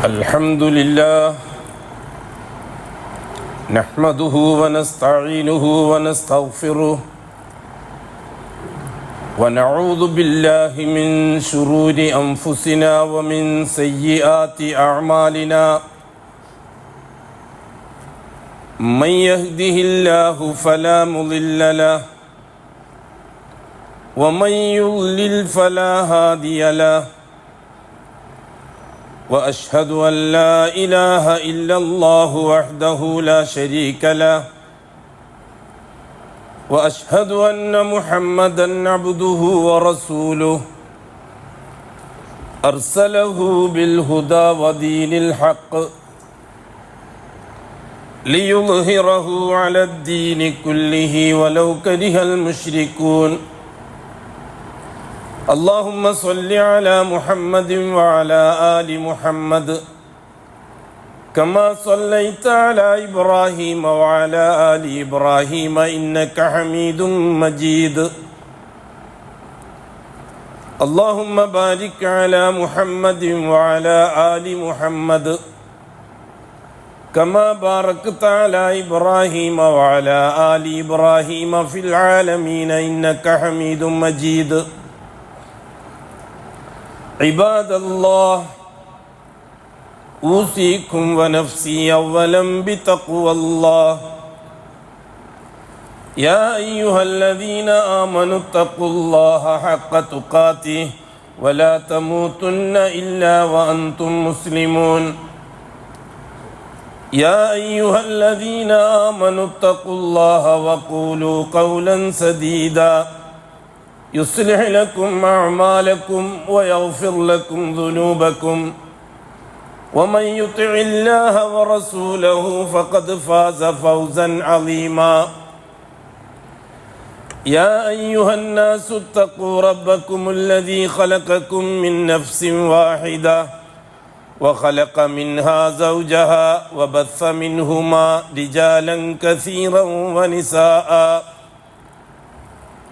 الحمد لله نحمده ونستعينه ونستغفره ونعوذ بالله من شرور أنفسنا ومن سيئات أعمالنا من يهده الله فلا مضل له ومن يضلل فلا هادي له وأشهد أن لا إله إلا الله وحده لا شريك له وأشهد أن محمدا عبده ورسوله أرسله بالهدى ودين الحق ليظهره على الدين كله ولو كره المشركون اللهم صل على محمد وعلى آل محمد كما صليت على إبراهيم وعلى آل إبراهيم إنك حميد مجيد اللهم بارك على محمد وعلى آل محمد كما باركت على إبراهيم وعلى آل إبراهيم في العالمين إنك حميد مجيد عباد الله أوصيكم ونفسي أولا بتقوى الله يا أيها الذين آمنوا اتقوا الله حق تقاته ولا تموتن إلا وأنتم مسلمون يا أيها الذين آمنوا اتقوا الله وقولوا قولا سديدا يصلح لكم أعمالكم ويغفر لكم ذنوبكم ومن يطع الله ورسوله فقد فاز فوزا عظيما يا أيها الناس اتقوا ربكم الذي خلقكم من نفس واحدة وخلق منها زوجها وبث منهما رجالا كثيرا ونساء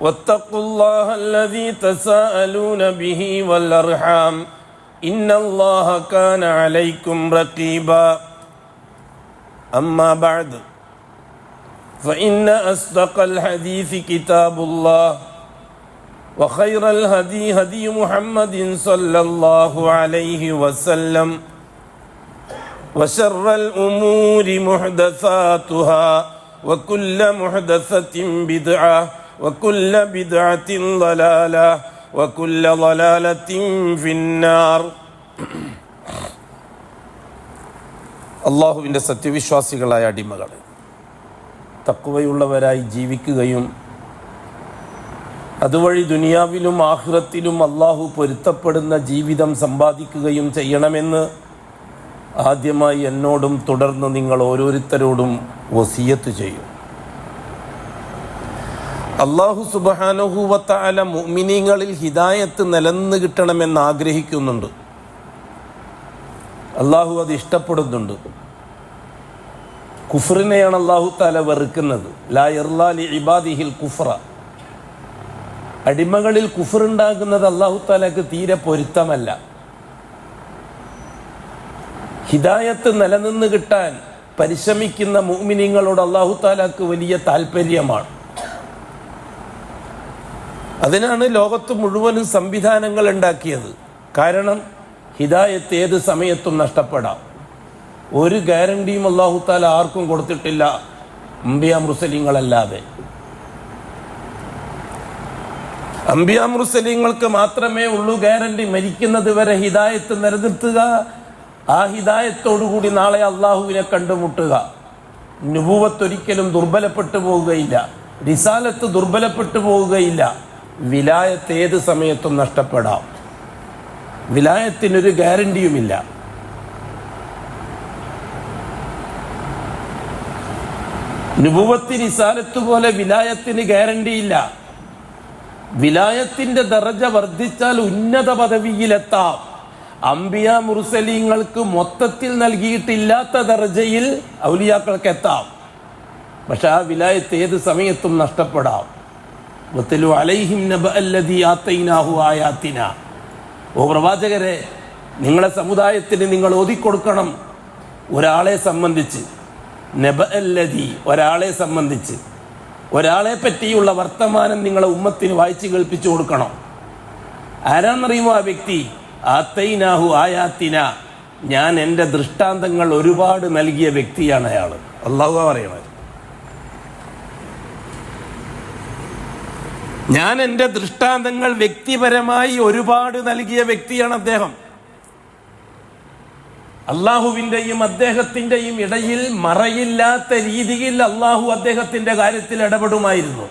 واتقوا الله الذي تساءلون به والأرحام إن الله كان عليكم رقيبا أما بعد فإن أصدق الحديث كتاب الله وخير الهدي هدي محمد صلى الله عليه وسلم وشر الأمور محدثاتها وكل محدثة بدعة وكل بدعة ضلالة وكل ضلالة في النار അള്ളാഹുവിൻ്റെ സത്യവിശ്വാസികളായ അടിമകളെ, തഖ്വയുള്ളവരായി ജീവിക്കുകയും അതുവഴി ദുനിയാവിലും ആഖിറത്തിലും അള്ളാഹു പൊരുത്തപ്പെടുന്ന ജീവിതം സമ്പാദിക്കുകയും ചെയ്യണമെന്ന് ആദ്യമായി എന്നോടും തുടർന്ന് നിങ്ങൾ ഓരോരുത്തരോടും വസിയത്ത് ചെയ്യും. അല്ലാഹു സുബ്ഹാനഹു വ തആല മുഅ്മിനീങ്ങളിൽ ഹിദായത്ത് നിലനിന്ന് കിട്ടണമെന്ന് ആഗ്രഹിക്കുന്നുണ്ട്. അള്ളാഹു അത് ഇഷ്ടപ്പെടുന്നുണ്ട്. കുഫറിനെയാണ് അല്ലാഹു തആല വെറുക്കുന്നത്. ലാ യർലാ ലി ഇബാദിഹിൽ കുഫ്ര. അടിമകളിൽ കുഫറുണ്ടാകുന്നത് അല്ലാഹു തആലക്ക് തീരെ പൊരുത്തമല്ല. ഹിദായത്ത് നിലനിന്ന് കിട്ടാൻ പരിശ്രമിക്കുന്ന മുഅ്മിനീങ്ങളോട് അല്ലാഹു തആലക്ക് വലിയ താല്പര്യമാണ്. അതിനാണ് ലോകത്ത് മുഴുവനും സംവിധാനങ്ങൾ ഉണ്ടാക്കിയത്. കാരണം ഹിദായത്ത് ഏത് സമയത്തും നഷ്ടപ്പെടാം. ഒരു ഗ്യാരണ്ടിയും അല്ലാഹു തആല ആർക്കും കൊടുത്തിട്ടില്ല, അംബിയാ മുർസലീങ്ങളല്ലാതെ. അംബിയാ മുർസലീങ്ങൾക്ക് മാത്രമേ ഉള്ളൂ ഗ്യാരണ്ടി, മരിക്കുന്നത് വരെ ഹിദായത്ത് നിലനിർത്തുക, ആ ഹിദായത്തോടുകൂടി നാളെ അള്ളാഹുവിനെ കണ്ടുമുട്ടുക. നുബുവത്ത് ഒരിക്കലും ദുർബലപ്പെട്ടു പോവുകയില്ല, റിസാലത്ത് ദുർബലപ്പെട്ടു പോവുകയില്ല. വിലായത്ത് ഏത് സമയത്തും നഷ്ടപ്പെടാം. വിലായത്തിനൊരു ഗ്യാരണ്ടിയുമില്ല. നുബുവത്ത് റിസാലത്ത് പോലെ വിലായത്തിന് ഗ്യാരണ്ടിയില്ല. വിലായത്തിന്റെ ദറജ വർദ്ധിച്ചാൽ ഉന്നത പദവിയിലെത്താം. അംബിയാ മുർസലീങ്ങൾക്ക് മൊത്തത്തിൽ നൽകിയിട്ടില്ലാത്ത ദർജയിൽ ഔലിയാക്കൾക്ക് എത്താം. പക്ഷെ ആ വിലായത്ത് ഏത് സമയത്തും നഷ്ടപ്പെടാം. വതലു അലൈഹിം നബഅല്ലദീ ആതൈനാഹു ആയാതിനാ. ഓ പ്രവാചകരെ, നിങ്ങളെ സമുദായത്തിന് നിങ്ങൾ ഓതിക്കൊടുക്കണം ഒരാളെ സംബന്ധിച്ച്, നബഅല്ലദീ ഒരാളെ സംബന്ധിച്ച്, ഒരാളെ പറ്റിയുള്ള വർത്തമാനം നിങ്ങളെ ഉമ്മത്തിന് വായിച്ച് കേൾപ്പിച്ചു കൊടുക്കണം. ആരാന്നറിയുമോ ആ വ്യക്തി? ആതൈനാഹു ആയാതിനാ, ഞാൻ എൻ്റെ ദൃഷ്ടാന്തങ്ങൾ ഒരുപാട് നൽകിയ വ്യക്തിയാണ് അയാൾ. അല്ലാഹു പറയണത്, ഞാൻ എൻ്റെ ദൃഷ്ടാന്തങ്ങൾ വ്യക്തിപരമായി ഒരുപാട് നൽകിയ വ്യക്തിയാണ് അദ്ദേഹം. അള്ളാഹുവിൻ്റെയും അദ്ദേഹത്തിൻ്റെയും ഇടയിൽ മറയില്ലാത്ത രീതിയിൽ അള്ളാഹു അദ്ദേഹത്തിൻ്റെ കാര്യത്തിൽ ഇടപെടുമായിരുന്നു.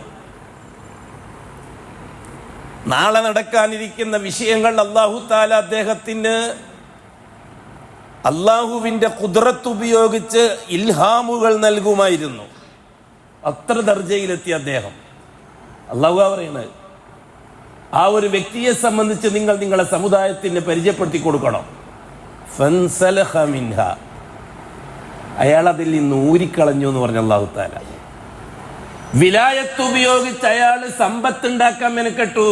നാളെ നടക്കാനിരിക്കുന്ന വിഷയങ്ങൾ അള്ളാഹു താല അദ്ദേഹത്തിന് അള്ളാഹുവിൻ്റെ ഖുദ്റത്ത് ഉപയോഗിച്ച് ഇൽഹാമുകൾ നൽകുമായിരുന്നു. അത്ര ദർജയിലെത്തി അദ്ദേഹം. അള്ളാഹു പറയുന്നത്, ആ ഒരു വ്യക്തിയെ സംബന്ധിച്ച് നിങ്ങൾ നിങ്ങളെ സമുദായത്തിന് പരിചയപ്പെടുത്തി കൊടുക്കണം. ഫൻസലഖ മിൻഹ, അയാൾ അതിൽ നിന്ന് ഊരിക്കളഞ്ഞു എന്ന് പറഞ്ഞ അള്ളാഹു താല. വിലായത്ത് ഉപയോഗിച്ച് അയാൾ സമ്പത്തുണ്ടാക്കാൻ മെനക്കെട്ടു.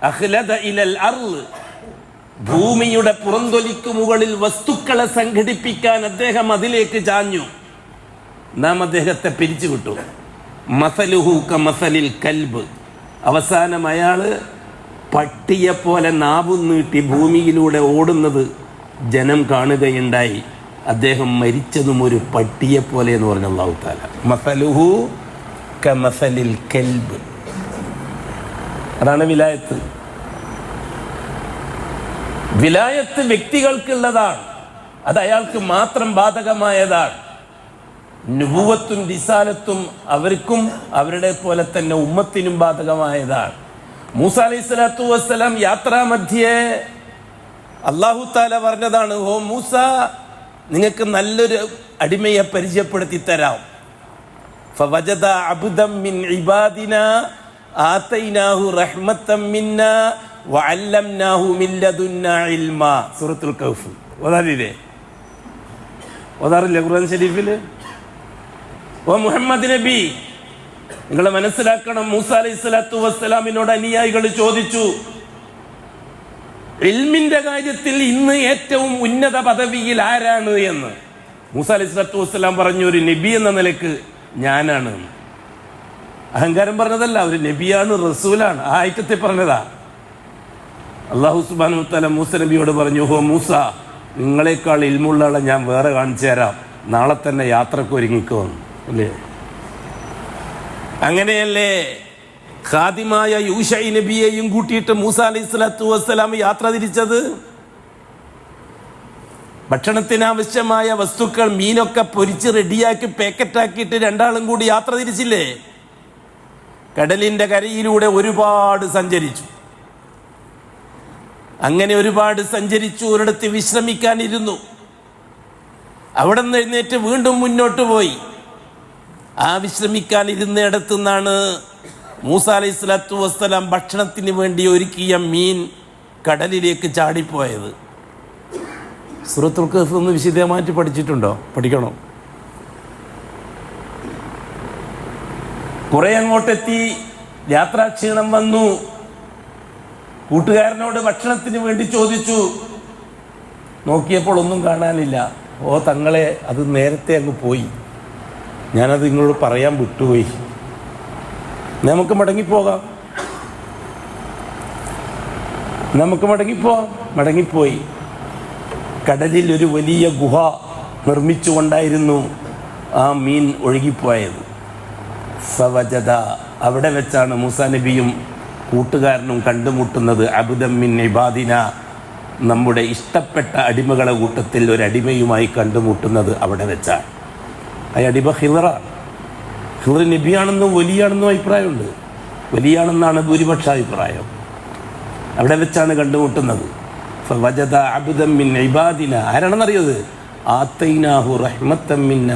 അഖ്ലദ ഇലൽ അർള്, ഭൂമിയുടെ പുറന്തൊലിക്ക് മുകളിൽ വസ്തുക്കളെ സംഘടിപ്പിക്കാൻ അദ്ദേഹം അതിലേക്ക് ചാഞ്ഞു. നാം അദ്ദേഹത്തെ പിരിച്ചുവിട്ടു. മസലുഹു കമസലിൽ കൽബ്, അവസാനം അയാള് പട്ടിയെ പോലെ നാവും നീട്ടി ഭൂമിയിലൂടെ ഓടുന്നത് ജനം കാണുകയുണ്ടായി. അദ്ദേഹം മരിച്ചതും ഒരു പട്ടിയെ പോലെ എന്ന് പറഞ്ഞ അല്ലാഹു തആല. മസലുഹു കമസലിൽ കൽബ്, അതാണ് വിലായത്ത്. വിലായത്ത് വ്യക്തികൾക്കുള്ളതാണ്, അത് അയാൾക്ക് മാത്രം ബാധകമായതാണ്. നുബുവത്തും റിസാലത്തും അവർക്കും അവരുടെ പോലെ തന്നെ ഉമ്മത്തിനും ബാധകമായതാണ്. മൂസ അലൈഹിസ്സലാത്തു വസ്സലാം യാത്രാമധ്യേ അല്ലാഹു തആല പറഞ്ഞതാണ്, ഓ മൂസ, നിങ്ങൾക്ക് നല്ലൊരു അടിമയെ പരിചയപ്പെടുത്തി തരാം. ഫവജദ അബ്ദൻ മിൻ ഇബാദിനാ ആതൈനാഹു റഹ്മത്തൻ മിന്നാ വഅല്ലംനാഹു മിൻ ലദുന്നാ ഇൽമാ. സൂറത്തുൽ കഹ്ഫ് ഓതാറില്ലേ? ഓതാറില്ലേ ഖുർആൻ ശരീഫിൽ? ഓ മുഹമ്മദ് നബി, നിങ്ങൾ മനസ്സിലാക്കണം, മൂസ അലൈഹിസ്സലാത്തു വസ്സലാമിനോട് അനുയായികൾ ചോദിച്ചു, ഇൽമിന്റെ കാര്യത്തിൽ ഇന്ന് ഏറ്റവും ഉന്നത പദവിയിൽ ആരാണ് എന്ന്. മൂസ അലൈഹിസ്സലാത്തു വസ്സലാം പറഞ്ഞു, ഒരു നബി എന്ന നിലക്ക് ഞാനാണ്. അഹങ്കാരം പറഞ്ഞതല്ല, ഒരു നബിയാണ്, റസൂലാണ്, ആ ഐറ്റത്തെ പറഞ്ഞതാ. അല്ലാഹു സുബ്ഹാനഹു വ തആല മൂസ നബിയോട് പറഞ്ഞു, ഓ മൂസ, നിങ്ങളെക്കാൾ ഇൽമുള്ള ആളെ ഞാൻ വേറെ കാണിച്ചു തരാം, നാളെ തന്നെ യാത്രക്ക് ഒരുങ്ങിക്കോ അല്ലേ? അങ്ങനെയല്ലേ ഖാദിമായ യൂശൈ നബിയെയും കൂട്ടിയിട്ട് മൂസ അലൈഹിസ്സലാത്തു വസ്സലാം യാത്ര തിരിച്ചത്? ഭക്ഷണത്തിന് ആവശ്യമായ വസ്തുക്കൾ, മീനൊക്കെ പൊരിച്ച് റെഡിയാക്കി പാക്കറ്റാക്കിയിട്ട് രണ്ടാളും കൂടി യാത്ര തിരിച്ചില്ലേ? കടലിന്റെ കരയിലൂടെ ഒരുപാട് സഞ്ചരിച്ചു. അങ്ങനെ ഒരുപാട് സഞ്ചരിച്ചു, ഒരിടത്ത് വിശ്രമിക്കാനിരുന്നു. അവിടെ നിന്ന് എഴുന്നേറ്റ് വീണ്ടും മുന്നോട്ട് പോയി. ആ വിശ്രമിക്കാനിരുന്നിടത്തു നിന്നാണ് മൂസ അലൈഹിസ്സലാത്തു വസ്സലാം ഭക്ഷണത്തിന് വേണ്ടി ഒരുക്കിയ മീൻ കടലിലേക്ക് ചാടിപ്പോയത്. സൂറത്തുൽ കഹ്ഫ് ഒന്ന് വിശദമായിട്ട് പഠിച്ചിട്ടുണ്ടോ? പഠിക്കണം. കുറെ അങ്ങോട്ടെത്തി, യാത്രാക്ഷീണം വന്നു. കൂട്ടുകാരനോട് ഭക്ഷണത്തിന് വേണ്ടി ചോദിച്ചു. നോക്കിയപ്പോൾ ഒന്നും കാണാനില്ല. ഓ തങ്ങളെ, അത് നേരത്തെ അങ്ങ് പോയി, ഞാനത് നിങ്ങളോട് പറയാൻ വിട്ടുപോയി, നമുക്ക് മടങ്ങിപ്പോകാം, നമുക്ക് മടങ്ങിപ്പോകാം. മടങ്ങിപ്പോയി. കടലിൽ ഒരു വലിയ ഗുഹ നിർമ്മിച്ചുകൊണ്ടായിരുന്നു ആ മീൻ ഒഴുകിപ്പോയത്. ഫവജദ, അവിടെ വെച്ചാണ് മൂസാ നബിയും കൂട്ടുകാരനും കണ്ടുമുട്ടുന്നത്. അബ്ദൻ മിൻ ഇബാദിന, നമ്മുടെ ഇഷ്ടപ്പെട്ട അടിമകളെ കൂട്ടത്തിൽ ഒരു അടിമയുമായി കണ്ടുമുട്ടുന്നത് അവിടെ വെച്ചാണ്. ആ അടിമ ഖിളറാണ്. ഖിളർ നബിയാണെന്നും വലിയാണെന്നും അഭിപ്രായമുണ്ട്. വലിയാണെന്നാണ് ഭൂരിപക്ഷ അഭിപ്രായം. അവിടെ വെച്ചാണ് കണ്ടുമുട്ടുന്നത്. ഫവജദ അബ്ദൻ മിൻ ഇബാദിന, ആരാണെന്നറിയത്? ആതൈനാഹു റഹ്മത്തൻ മിന്ന,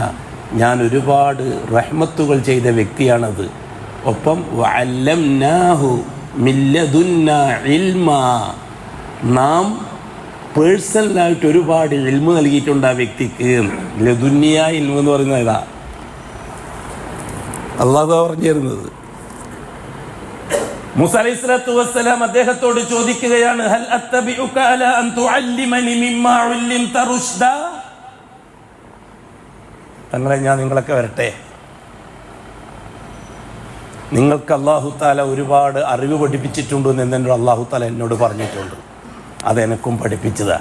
ഞാൻ ഒരുപാട് റഹ്മത്തുകൾ ചെയ്ത വ്യക്തിയാണത്. ഒപ്പം വഅല്ലംനാഹു മിൻ ലദുന്നാ ഇൽമാ, നാം പേഴ്സണലായിട്ട് ഒരുപാട് ഇൽമു നൽകിയിട്ടുണ്ട് ആ വ്യക്തിക്ക്. ലദുന്നിയ ഇൽമു എന്ന് പറയുന്നത് ഇതാ, അള്ളാഹു പറഞ്ഞു തരുന്നത്. മൂസാ അലൈഹിസ്സലാത്തു വസ്സലാം അദ്ദേഹത്തോട് ചോദിക്കുകയാണ്, ഹൽ അത്തബിഉക അലാ അൻ തുഅല്ലിമനി മിമ്മാ ഉല്ലിംത റുഷ്ദാ, തങ്ങളെ ഞാൻ നിങ്ങളൊക്കെ വരട്ടെ, നിങ്ങൾക്ക് അല്ലാഹു തആല ഒരുപാട് അറിവ് പഠിപ്പിച്ചിട്ടുണ്ട് എന്ന് അല്ലാഹു തആല എന്നോട് പറഞ്ഞിട്ടുണ്ട്, അതെനക്കും പഠിപ്പിച്ചതാ.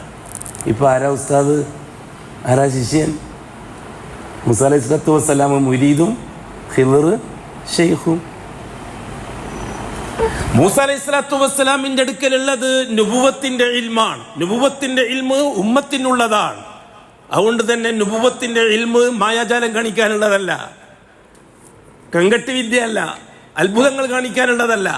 ഇപ്പോൾ ആരാ ഉസ്താദ്, ആരാ ശിഷ്യൻ? മൂസാ അലൈഹിസ്സലാത്തു വസ്സലാം മുരീദും ഖിളർ ഷെയ്ഖും. മൂസാ അലൈഹിസ്സലാത്തു വസ്സലാമിന്റെ അടുക്കലുള്ളത് നുബുവത്തിന്റെ ഇൽമാണ്. നുബുവത്തിന്റെ ഇൽമ് ഉമ്മത്തിനുള്ളതാണ്. അതുകൊണ്ട് തന്നെ നുബുവത്തിന്റെ ഇൽമ് മായാജാലം കാണിക്കാനുള്ളതല്ല, കങ്കട്ടി വിദ്യയല്ല, അത്ഭുതങ്ങൾ കാണിക്കാനുള്ളതല്ല.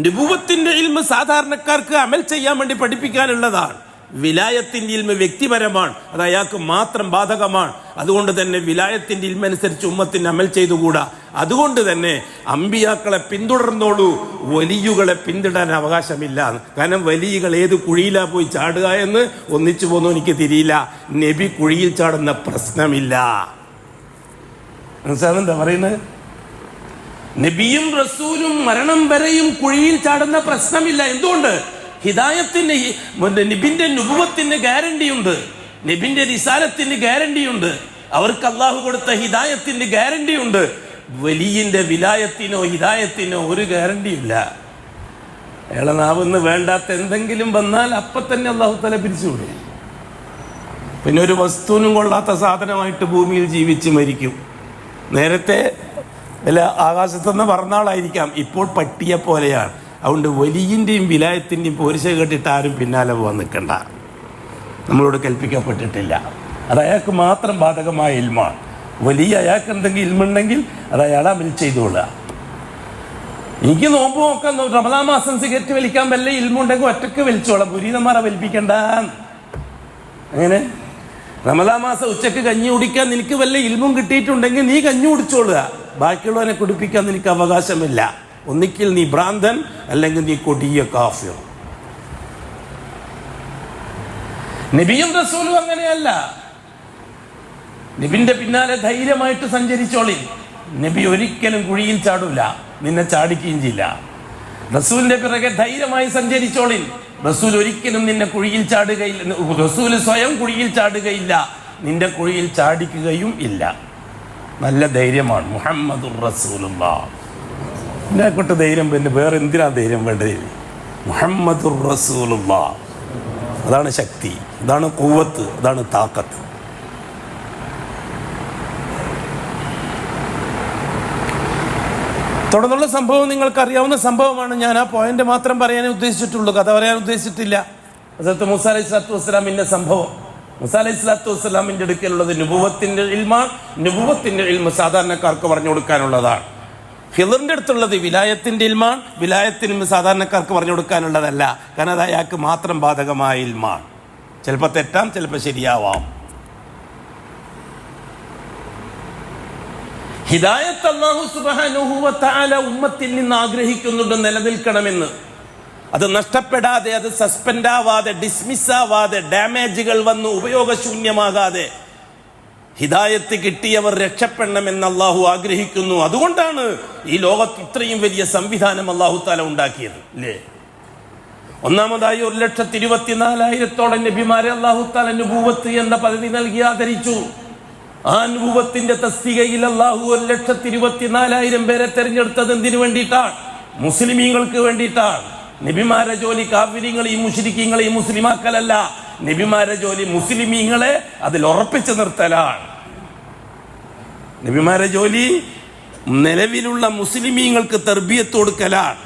നുബുവത്തിന്റെ ഇൽമ് സാധാരണക്കാർക്ക് അമൽ ചെയ്യാൻ വേണ്ടി പഠിപ്പിക്കാനുള്ളതാണ്. വിലായത്തിന്റെ ഇൽമ് വ്യക്തിപരമാണ്, അത് അയാൾക്ക് മാത്രം ബാധകമാണ്. അതുകൊണ്ട് തന്നെ വിലായത്തിന്റെ ഇൽമ അനുസരിച്ച് ഉമ്മത്തിന് അമൽ ചെയ്തുകൂടാ. അതുകൊണ്ട് തന്നെ അമ്പിയാക്കളെ പിന്തുടർന്നോളൂ, വലിയുകളെ പിന്തുടരാൻ അവകാശമില്ല. കാരണം വലിയുകൾ ഏത് കുഴിയിലാ പോയി ചാടുക എന്ന് ഒന്നിച്ചു പോന്നു എനിക്ക് തിരിയില്ല. നബി കുഴിയിൽ ചാടുന്ന പ്രശ്നമില്ല. മനസ്സിലാകുന്നുണ്ടോ പറയുന്നത്? നബിയും റസൂലും മരണം വരെയും കുഴിയിൽ ചാടുന്ന പ്രശ്നമില്ല. എന്തുകൊണ്ട്? ഹിദായത്തിന്, നബിന്റെ നുബുവത്തിന് ഗ്യാരണ്ടിയുണ്ട്, നബിന്റെ റിസാലത്തിന് ഗ്യാരണ്ടിയുണ്ട്, അവർക്ക് അള്ളാഹു കൊടുത്ത ഹിദായത്തിന് ഗ്യാരണ്ടിയുണ്ട്. വലിയന്റെ വിലായത്തിനോ ഹിദായത്തിനോ ഒരു ഗ്യാരണ്ടിയില്ല. ഏളനാവെന്ന് വേണ്ടാത്ത എന്തെങ്കിലും വന്നാൽ അപ്പൊ തന്നെ അള്ളാഹു തആല പിരിച്ചുവിടും. പിന്നെ ഒരു വസ്തുവിനും കൊള്ളാത്ത സാധനമായിട്ട് ഭൂമിയിൽ ജീവിച്ച് മരിക്കും. നേരത്തെ വല്ല ആകാശത്തുനിന്ന് പറന്നാളായിരിക്കാം, ഇപ്പോൾ പട്ടിയെ പോലെയാണ്. അതുകൊണ്ട് വലിയൻ്റെയും വിലായത്തിൻ്റെയും പോരിശ കേട്ടിട്ട് ആരും പിന്നാലെ പോകാൻ നിൽക്കണ്ട, നമ്മളോട് കൽപ്പിക്കപ്പെട്ടിട്ടില്ല. അത് അയാൾക്ക് മാത്രം ബാധകമായ ഇൽമാണ്. വലിയ അയാൾക്ക് എന്തെങ്കിലും ഇൽമുണ്ടെങ്കിൽ അത് അയാൾ അമൽ ചെയ്തോളുക. എനിക്ക് നോമ്പ് നോക്കാൻ, റമദാൻ മാസം സിഗരറ്റ് വലിക്കാൻ വല്ല ഇൽമുണ്ടെങ്കിൽ ഒറ്റക്ക് വലിച്ചോളാം, പുരീതന്മാരെ വലിപ്പിക്കണ്ട. അങ്ങനെ റമദാൻ മാസം ഉച്ചക്ക് കഞ്ഞി കുടിക്കാൻ നിനക്ക് വല്ല ഇൽമും കിട്ടിയിട്ടുണ്ടെങ്കിൽ നീ കഞ്ഞി കുടിച്ചോളുക, ബാക്കിയുള്ളവനെ കുടിപ്പിക്കാൻ നിനക്ക് അവകാശമില്ല. ഒന്നിക്കിൽ നീ ഭ്രാന്തൻ, അല്ലെങ്കിൽ നീ കൊടിയ കാഫിർ. നബിയും റസൂലും അങ്ങനെയല്ല. നബിന്റെ പിന്നാലെ ധൈര്യമായിട്ട് സഞ്ചരിച്ചോളി. നബി ഒരിക്കലും കുഴിയിൽ ചാടൂല, നിന്നെ ചാടിക്കുകയും ചെയ്യില്ല. റസൂലിന്റെ പിറകെ ധൈര്യമായി സഞ്ചരിച്ചോളി. റസൂൽ ഒരിക്കലും നിന്നെ കുഴിയിൽ ചാടുകയില്ല, റസൂൽ സ്വയം കുഴിയിൽ ചാടുകയില്ല, നിന്റെ കുഴിയിൽ ചാടിക്കുകയും ഇല്ല. നല്ല ധൈര്യമാണ് മുഹമ്മദുർ റസൂലുള്ളാഹ്. ഇതിനെക്കൊണ്ട് ധൈര്യം, പിന്നെ വേറെ എന്തിനാ ധൈര്യം വേണ്ടത്? മുഹമ്മദുർ റസൂലുള്ളാഹ്, അതാണ് ശക്തി, അതാണ് ഖുവത്ത്, അതാണ് താക്കത്ത്. തുടർന്നുള്ള സംഭവം നിങ്ങൾക്ക് അറിയാവുന്ന സംഭവമാണ്. ഞാൻ ആ പോയിന്റ് മാത്രം പറയാനേ ഉദ്ദേശിച്ചിട്ടുള്ളൂ, കഥ പറയാൻ ഉദ്ദേശിച്ചിട്ടില്ല. ഹസ്രത്ത് മൂസാ അലൈഹിസ്സലാത്തു വസ്സലാമിന്റെ സംഭവം. മൂസാ അലൈഹിസ്സലാത്തു വസ്സലാമിന്റെ അടുക്കലുള്ളത് നുബുവത്തിന്റെ ഇൽമാണ്. നുബുവത്തിന്റെ ഇൽമ സാധാരണക്കാർക്ക് പറഞ്ഞു കൊടുക്കാനുള്ളതാണ്. ഖിളറിന്റെ അടുത്തുള്ളത് വിലായത്തിന്റെ ഇൽമാണ്. വിലായത്തിന് സാധാരണക്കാർക്ക് പറഞ്ഞു കൊടുക്കാനുള്ളതല്ല, കാരണം അത് അയാൾക്ക് മാത്രം ബാധകമായ ഇൽമാണ്. ചിലപ്പോൾ തെറ്റാം, ചിലപ്പോൾ ശരിയാവാം. ഹിദായത്ത് അല്ലാഹു സുബ്ഹാനഹു വ തആല ഉമ്മത്തിൽ നിന്ന് ആഗ്രഹിക്കുന്നുണ്ട് നിലനിൽക്കണമെന്ന്. അത് നഷ്ടപ്പെടാതെ, അത് സസ്പെൻഡ് ആവാതെ, ഡിസ്മിസ് ആവാതെ, ഡാമേജുകൾ വന്ന് ഉപയോഗശൂന്യമാകാതെ ഹിദായത്ത് കിട്ടിയവർ രക്ഷപ്പെടണമെന്ന് അള്ളാഹു ആഗ്രഹിക്കുന്നു. അതുകൊണ്ടാണ് ഈ ലോകത്ത് ഇത്രയും വലിയ സംവിധാനം അള്ളാഹു തആല ഉണ്ടാക്കിയത്, അല്ലേ? ഒന്നാമതായി 1,24,000 നബിമാരെ അള്ളാഹു തആല നുബുവത്ത് എന്ന പദവി നൽകി ആദരിച്ചു. ആ നുബുവത്തിന്റെ തസ്തികയിൽ അള്ളാഹു 1,24,000 പേരെ തെരഞ്ഞെടുത്തത് എന്തിനു വേണ്ടിയിട്ടാണ്? മുസ്ലിമീങ്ങൾക്ക് വേണ്ടിയിട്ടാണ്. നബിമാരെ ജോലി കാഫിരീങ്ങളെയും മുശ്രിക്കീങ്ങളെയും മുസ്ലിമാക്കലല്ല. നബിമാരെ ജോലി മുസ്ലിമീങ്ങളെ അതിൽ ഉറപ്പിച്ചു നിർത്തലാണ്. നബിമാരെ ജോലി നിലവിലുള്ള മുസ്ലിമീങ്ങൾക്ക് തർബിയത്ത് കൊടുക്കലാണ്.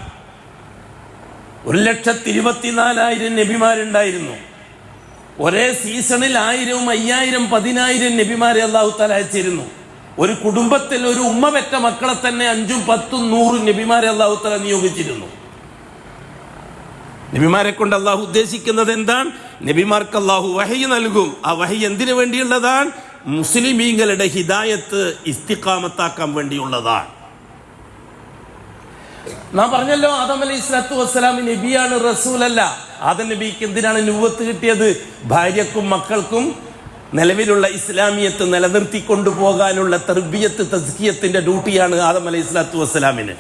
1,24,000 നബിമാരുണ്ടായിരുന്നു. ഒരേ സീസണിൽ 1000, 5000, 10,000 നബിമാരെ അല്ലാഹു തആല അയച്ചിരുന്നു. ഒരു കുടുംബത്തിൽ ഒരു ഉമ്മ പെറ്റ മക്കളെ തന്നെ 5, 10, 100 നബിമാരെ അല്ലാഹു തആല നിയോഗിച്ചിരുന്നു. നബിമാരെ കൊണ്ട് അള്ളാഹു ഉദ്ദേശിക്കുന്നത് എന്താണ്? നബിമാർക്ക് അള്ളാഹു വഹയി നൽകും. ആ വഹയി എന്തിനു വേണ്ടിയുള്ളതാണ്? മുസ്ലിമീങ്ങളുടെ ഹിദായത്ത് ഇസ്തിഖാമത്താക്കാൻ വേണ്ടിയുള്ളതാണ്. നാം പറഞ്ഞല്ലോ, ആദം അലൈഹിസ്സലാത്തു വസ്സലാം നബിയാണ്, റസൂലല്ല. ആദം നബിക്ക് എന്തിനാണ് നുബുവത്ത് കിട്ടിയത്? ഭാര്യക്കും മക്കൾക്കും നിലവിലുള്ള ഇസ്ലാമിയത്ത് നിലനിർത്തിക്കൊണ്ടു പോകാനുള്ള തർബിയത്ത്, തസ്കിയത്തിന്റെ ഡ്യൂട്ടിയാണ് ആദം അലൈഹിസ്സലാത്തു വസ്സലാമിന്.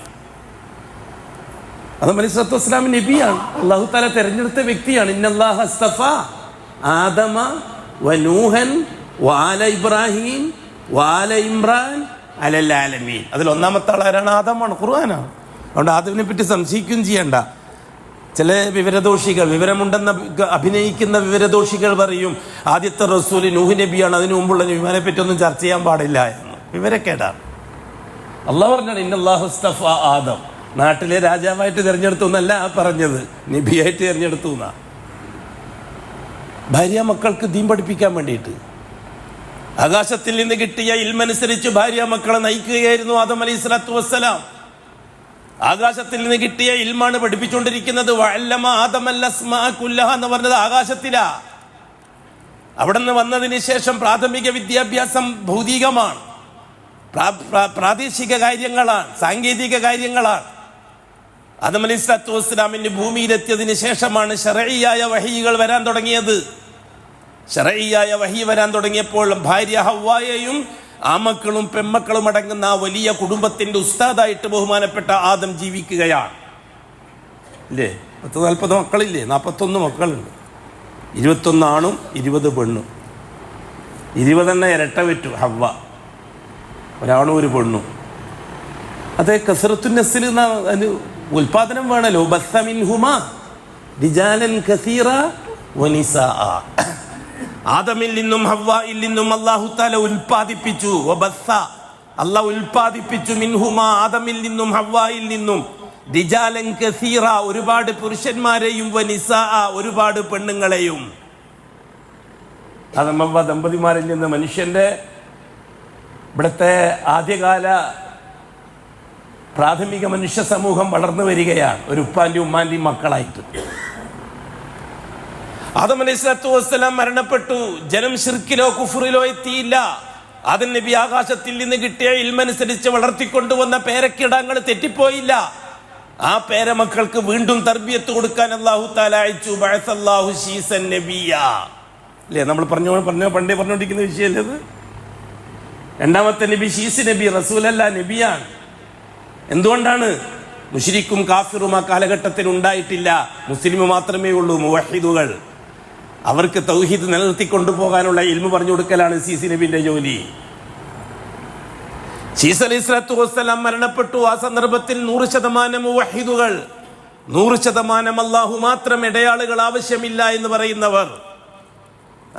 ആദം അലൈഹിസ്സലാത്തു വസ്സലാം നബിയാണ്, അല്ലാഹു തആല തെരഞ്ഞെടുത്ത വ്യക്തിയാണ്. ഇന്നല്ലാഹ അസ്തഫ ആദമ വനൂഹൻ വആല ഇബ്രാഹിം വആല ഇമ്രാൻ അലൽ ആലമീൻ. അതിൽ ഒന്നാമത്തെ ആൾ ആരാണ്? ആദമാണ്, ഖുർആനാണ്. അതുകൊണ്ട് ആദമിനെ പറ്റി സംശയിക്കുകയും ചെയ്യണ്ട. ചില വിവരദോഷികൾ, വിവരമുണ്ടെന്ന് അഭിനയിക്കുന്ന വിവരദോഷികൾ പറയും ആദ്യത്തെ റസൂല് നൂഹ് നബിയാണ്, അതിനു മുമ്പുള്ള നബിമാരെ പറ്റി ഒന്നും ചർച്ച ചെയ്യാൻ പാടില്ല എന്ന്. വിവരക്കേടാണ്. അള്ളാഹു പറഞ്ഞാണ് ഇന്നല്ലാഹു അസ്തഫ ആദം. നാട്ടിലെ രാജാവായിട്ട് തിരഞ്ഞെടുത്തു എന്നല്ല പറഞ്ഞത്, നബിയായിട്ട് തിരഞ്ഞെടുത്തു എന്നാ. ഭാര്യ മക്കൾക്ക് ദീൻ പഠിപ്പിക്കാൻ വേണ്ടിയിട്ട് ആകാശത്തിൽ നിന്ന് കിട്ടിയ ഇൽമനുസരിച്ച് ഭാര്യ മക്കളെ നയിക്കുകയായിരുന്നു ആദം അലൈഹിസ്സലാത്തു വസ്സലാം. ആകാശത്തിൽ നിന്ന് കിട്ടിയ ഇൽമാണ് പഠിപ്പിച്ചുകൊണ്ടിരിക്കുന്നത്. വഅല്ലമ ആദമൽ അസ്മാഅ കുല്ലഹ എന്ന് പറഞ്ഞത് ആകാശത്തിലാ. അവിടെ നിന്ന് വന്നതിന് ശേഷം പ്രാഥമിക വിദ്യാഭ്യാസം ഭൗതികമാണ്, പ്രാദേശിക കാര്യങ്ങളാണ്, സാങ്കേതിക കാര്യങ്ങളാണ്. ആദം അലൈഹിസ്സലാത്തു വസ്സലാമിന് ഭൂമിയിലെത്തിയതിന് ശേഷമാണ് ശർഈയായ വഹീകൾ വരാൻ തുടങ്ങിയത്. ശർഈയായ വഹി വരാൻ തുടങ്ങിയപ്പോൾ ഭാര്യ ഹവ്വായെയും ആമക്കളും പെമ്മക്കളും അടങ്ങുന്ന ആ വലിയ കുടുംബത്തിന്റെ ഉസ്താദായിട്ട് ബഹുമാനപ്പെട്ട ആദം ജീവിക്കുകയാണ്. ഇല്ലേ, 40 മക്കളില്ലേ? 41 മക്കളുണ്ട്. 21 ആണും 20 പെണ്ണും. 20 ഇരട്ട വെറ്റു ഹവ്വ, ഒരാണും ഒരു പെണ്ണും. അത് കസ്റത്തുൻ നസ്ൽ എന്ന ഉൽപാദനം വേണമല്ലോ. ബസ്സ മിൻഹുമാ റിജാലൻ കസീറ വനിസാഅ. ആദമിൽ നിന്നും ഹവ്വായിൽ നിന്നും അല്ലാഹു തആല ഉൽപാദിപ്പിച്ചു. വബസ്സ, അല്ലാഹു ഉൽപാദിപ്പിച്ചു. മിൻഹുമാ, ആദമിൽ നിന്നും ഹവ്വായിൽ നിന്നും റിജാലൻ കസീറ, ഒരുപാട് പുരുഷന്മാരെയും വനിസാഅ, ഒരുപാട് പെണ്ണുങ്ങളെയും. ആദം ഹവ്വ ദമ്പതിമാരിൽ നിന്ന് മനുഷ്യന്റെ ഇവിടുത്തെ ആദ്യകാല പ്രാഥമിക മനുഷ്യ സമൂഹം വളർന്നു വരികയാണ്, ഒരു ഉപ്പാന്റെയും ഉമ്മാന്റെയും മക്കളായിട്ട്. ആദം അലൈഹിസ്സലാത്തു വസ്സലാം മരണപ്പെട്ടു. ജനം ശിർക്കിലോ കുഫറിലോ എത്തിയില്ല. ആദം നബി ആകാശത്തിൽ നിന്ന് കിട്ടിയ ഇൽമനുസരിച്ച് വളർത്തിക്കൊണ്ടുവന്ന പേരക്കിടങ്ങൾ തെറ്റിപ്പോയില്ല. ആ പേരമക്കൾക്ക് വീണ്ടും തർബിയത്ത് കൊടുക്കാൻ അല്ലാഹു തആല അയച്ചു. ബഅസല്ലാഹു ശീസൻ നബിയ. അല്ലേ, നമ്മൾ പണ്ടേ പറഞ്ഞുകൊണ്ടിരിക്കുന്ന വിഷയമല്ലേ അത്? രണ്ടാമത്തെ നബി ശീസ് നബി, റസൂലല്ല, നബിയാണ്. എന്തുകൊണ്ടാണ്? മുശ്രിക്കും കാഫിറും ആ കാലഘട്ടത്തിൽ ഉണ്ടായിട്ടില്ല. മുസ്ലിം മാത്രമേ ഉള്ളൂ, മുവഹിദുകൾ. അവർക്ക് തൗഹീദ് നിലനിർത്തിക്കൊണ്ടുപോകാനുള്ള ഇൽമു പറഞ്ഞു കൊടുക്കലാണ് സീസി നബിന്റെ ജോലി. ശീസ് അലൈഹിസ്സലാത്തു വസ്സലാം മരണപ്പെട്ടു. ആ സന്ദർഭത്തിൽ 100% മുവഹിദുകൾ, 100% അല്ലാഹു മാത്രം, ഇടയാളുകൾ ആവശ്യമില്ല എന്ന് പറയുന്നവർ,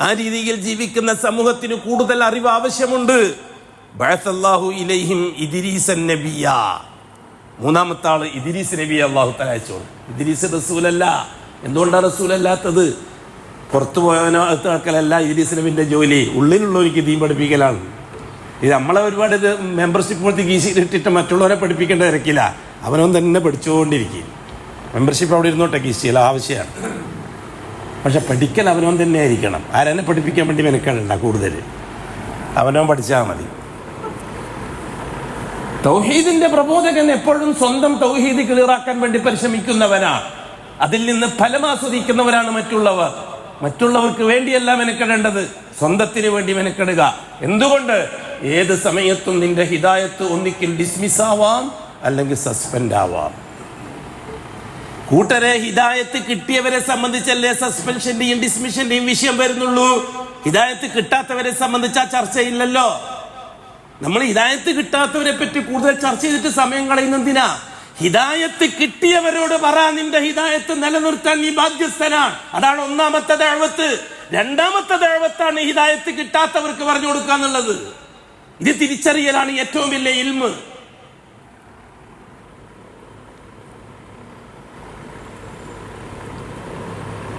ആ രീതിയിൽ ജീവിക്കുന്ന സമൂഹത്തിന് കൂടുതൽ അറിവ് ആവശ്യമുണ്ട്. ബഅസല്ലാഹു ഇലൈഹിം ഇദ്രീസൻ നബിയ. മൂന്നാമത്തെ ആള് ഇദ്രീസ് നബിയെ അല്ലാഹു തആല അയച്ചു. ഇദ്രീസ് റസൂലല്ല. എന്തുകൊണ്ടാണ് റസൂലല്ലാത്തത്? പുറത്തു പോയവനല്ല ഇദ്രീസ് നബിന്റെ ജോലി, ഉള്ളിലുള്ളവർക്ക് ദീൻ പഠിപ്പിക്കലാണ്. ഇത് നമ്മളെ ഒരുപാട് മെമ്പർഷിപ്പ് പോലത്തെ കീശയിലിട്ടിട്ട് മറ്റുള്ളവരെ പഠിപ്പിക്കേണ്ട തിരക്കില്ല. അവനവൻ തന്നെ പഠിച്ചുകൊണ്ടിരിക്കും. മെമ്പർഷിപ്പ് അവിടെ ഇരുന്നോട്ടെ, കീശയില്ല, ആവശ്യമാണ്. പക്ഷെ പഠിക്കൽ അവനവൻ തന്നെ ആയിരിക്കണം. ആരെന്നെ പഠിപ്പിക്കാൻ വേണ്ടി മെനക്കാനുണ്ട കൂടുതൽ, അവനവൻ പഠിച്ചാൽ മതി. തൗഹീദിന്റെ പ്രബോധകൻ എപ്പോഴും സ്വന്തം തൗഹീദ് ക്ലിയറാക്കാൻ വേണ്ടി പരിശ്രമിക്കുന്നവനാണ്. അതിൽ നിന്ന് ഫലം ആസ്വദിക്കുന്നവരാണ് മറ്റുള്ളവർ. മറ്റുള്ളവർക്ക് വേണ്ടിയല്ല മെനക്കെടേണ്ടത്, സ്വന്തത്തിന് വേണ്ടി മെനക്കെടുക. എന്തുകൊണ്ട്? ഏത് സമയത്തും നിന്റെ ഹിദായത്ത് ഒന്നിക്കിൽ ഡിസ്മിസ് ആവാം, അല്ലെങ്കിൽ സസ്പെൻഡ് ആവാം. കൂട്ടരെ, ഹിദായത്ത് കിട്ടിയവരെ സംബന്ധിച്ചല്ലേ സസ്പെൻഷന്റെയും ഡിസ്മിഷന്റെയും വിഷയം വരുന്നുള്ളൂ. ഹിദായത്ത് കിട്ടാത്തവരെ സംബന്ധിച്ച് ആ ചർച്ചയില്ലല്ലോ. നമ്മൾ ഹിദായത്ത് കിട്ടാത്തവരെ പറ്റി കൂടുതൽ ചർച്ച ചെയ്തിട്ട് സമയം കളയുന്നതിനാ? ഹിദായത്ത് കിട്ടിയവരോട് പറ, നിന്റെ ഹിദായത്ത് നിലനിർത്താൻ നീ ബാധ്യസ്ഥനാണ്. അതാണ് ഒന്നാമത്തെ ദഅവത്ത്. രണ്ടാമത്തെ ദഅവത്താണ് ഹിദായത്ത് കിട്ടാത്തവർക്ക് പറഞ്ഞു കൊടുക്കുക എന്നുള്ളത്. ഇത് തിരിച്ചറിയലാണ് ഏറ്റവും വലിയ ഇൽമ്.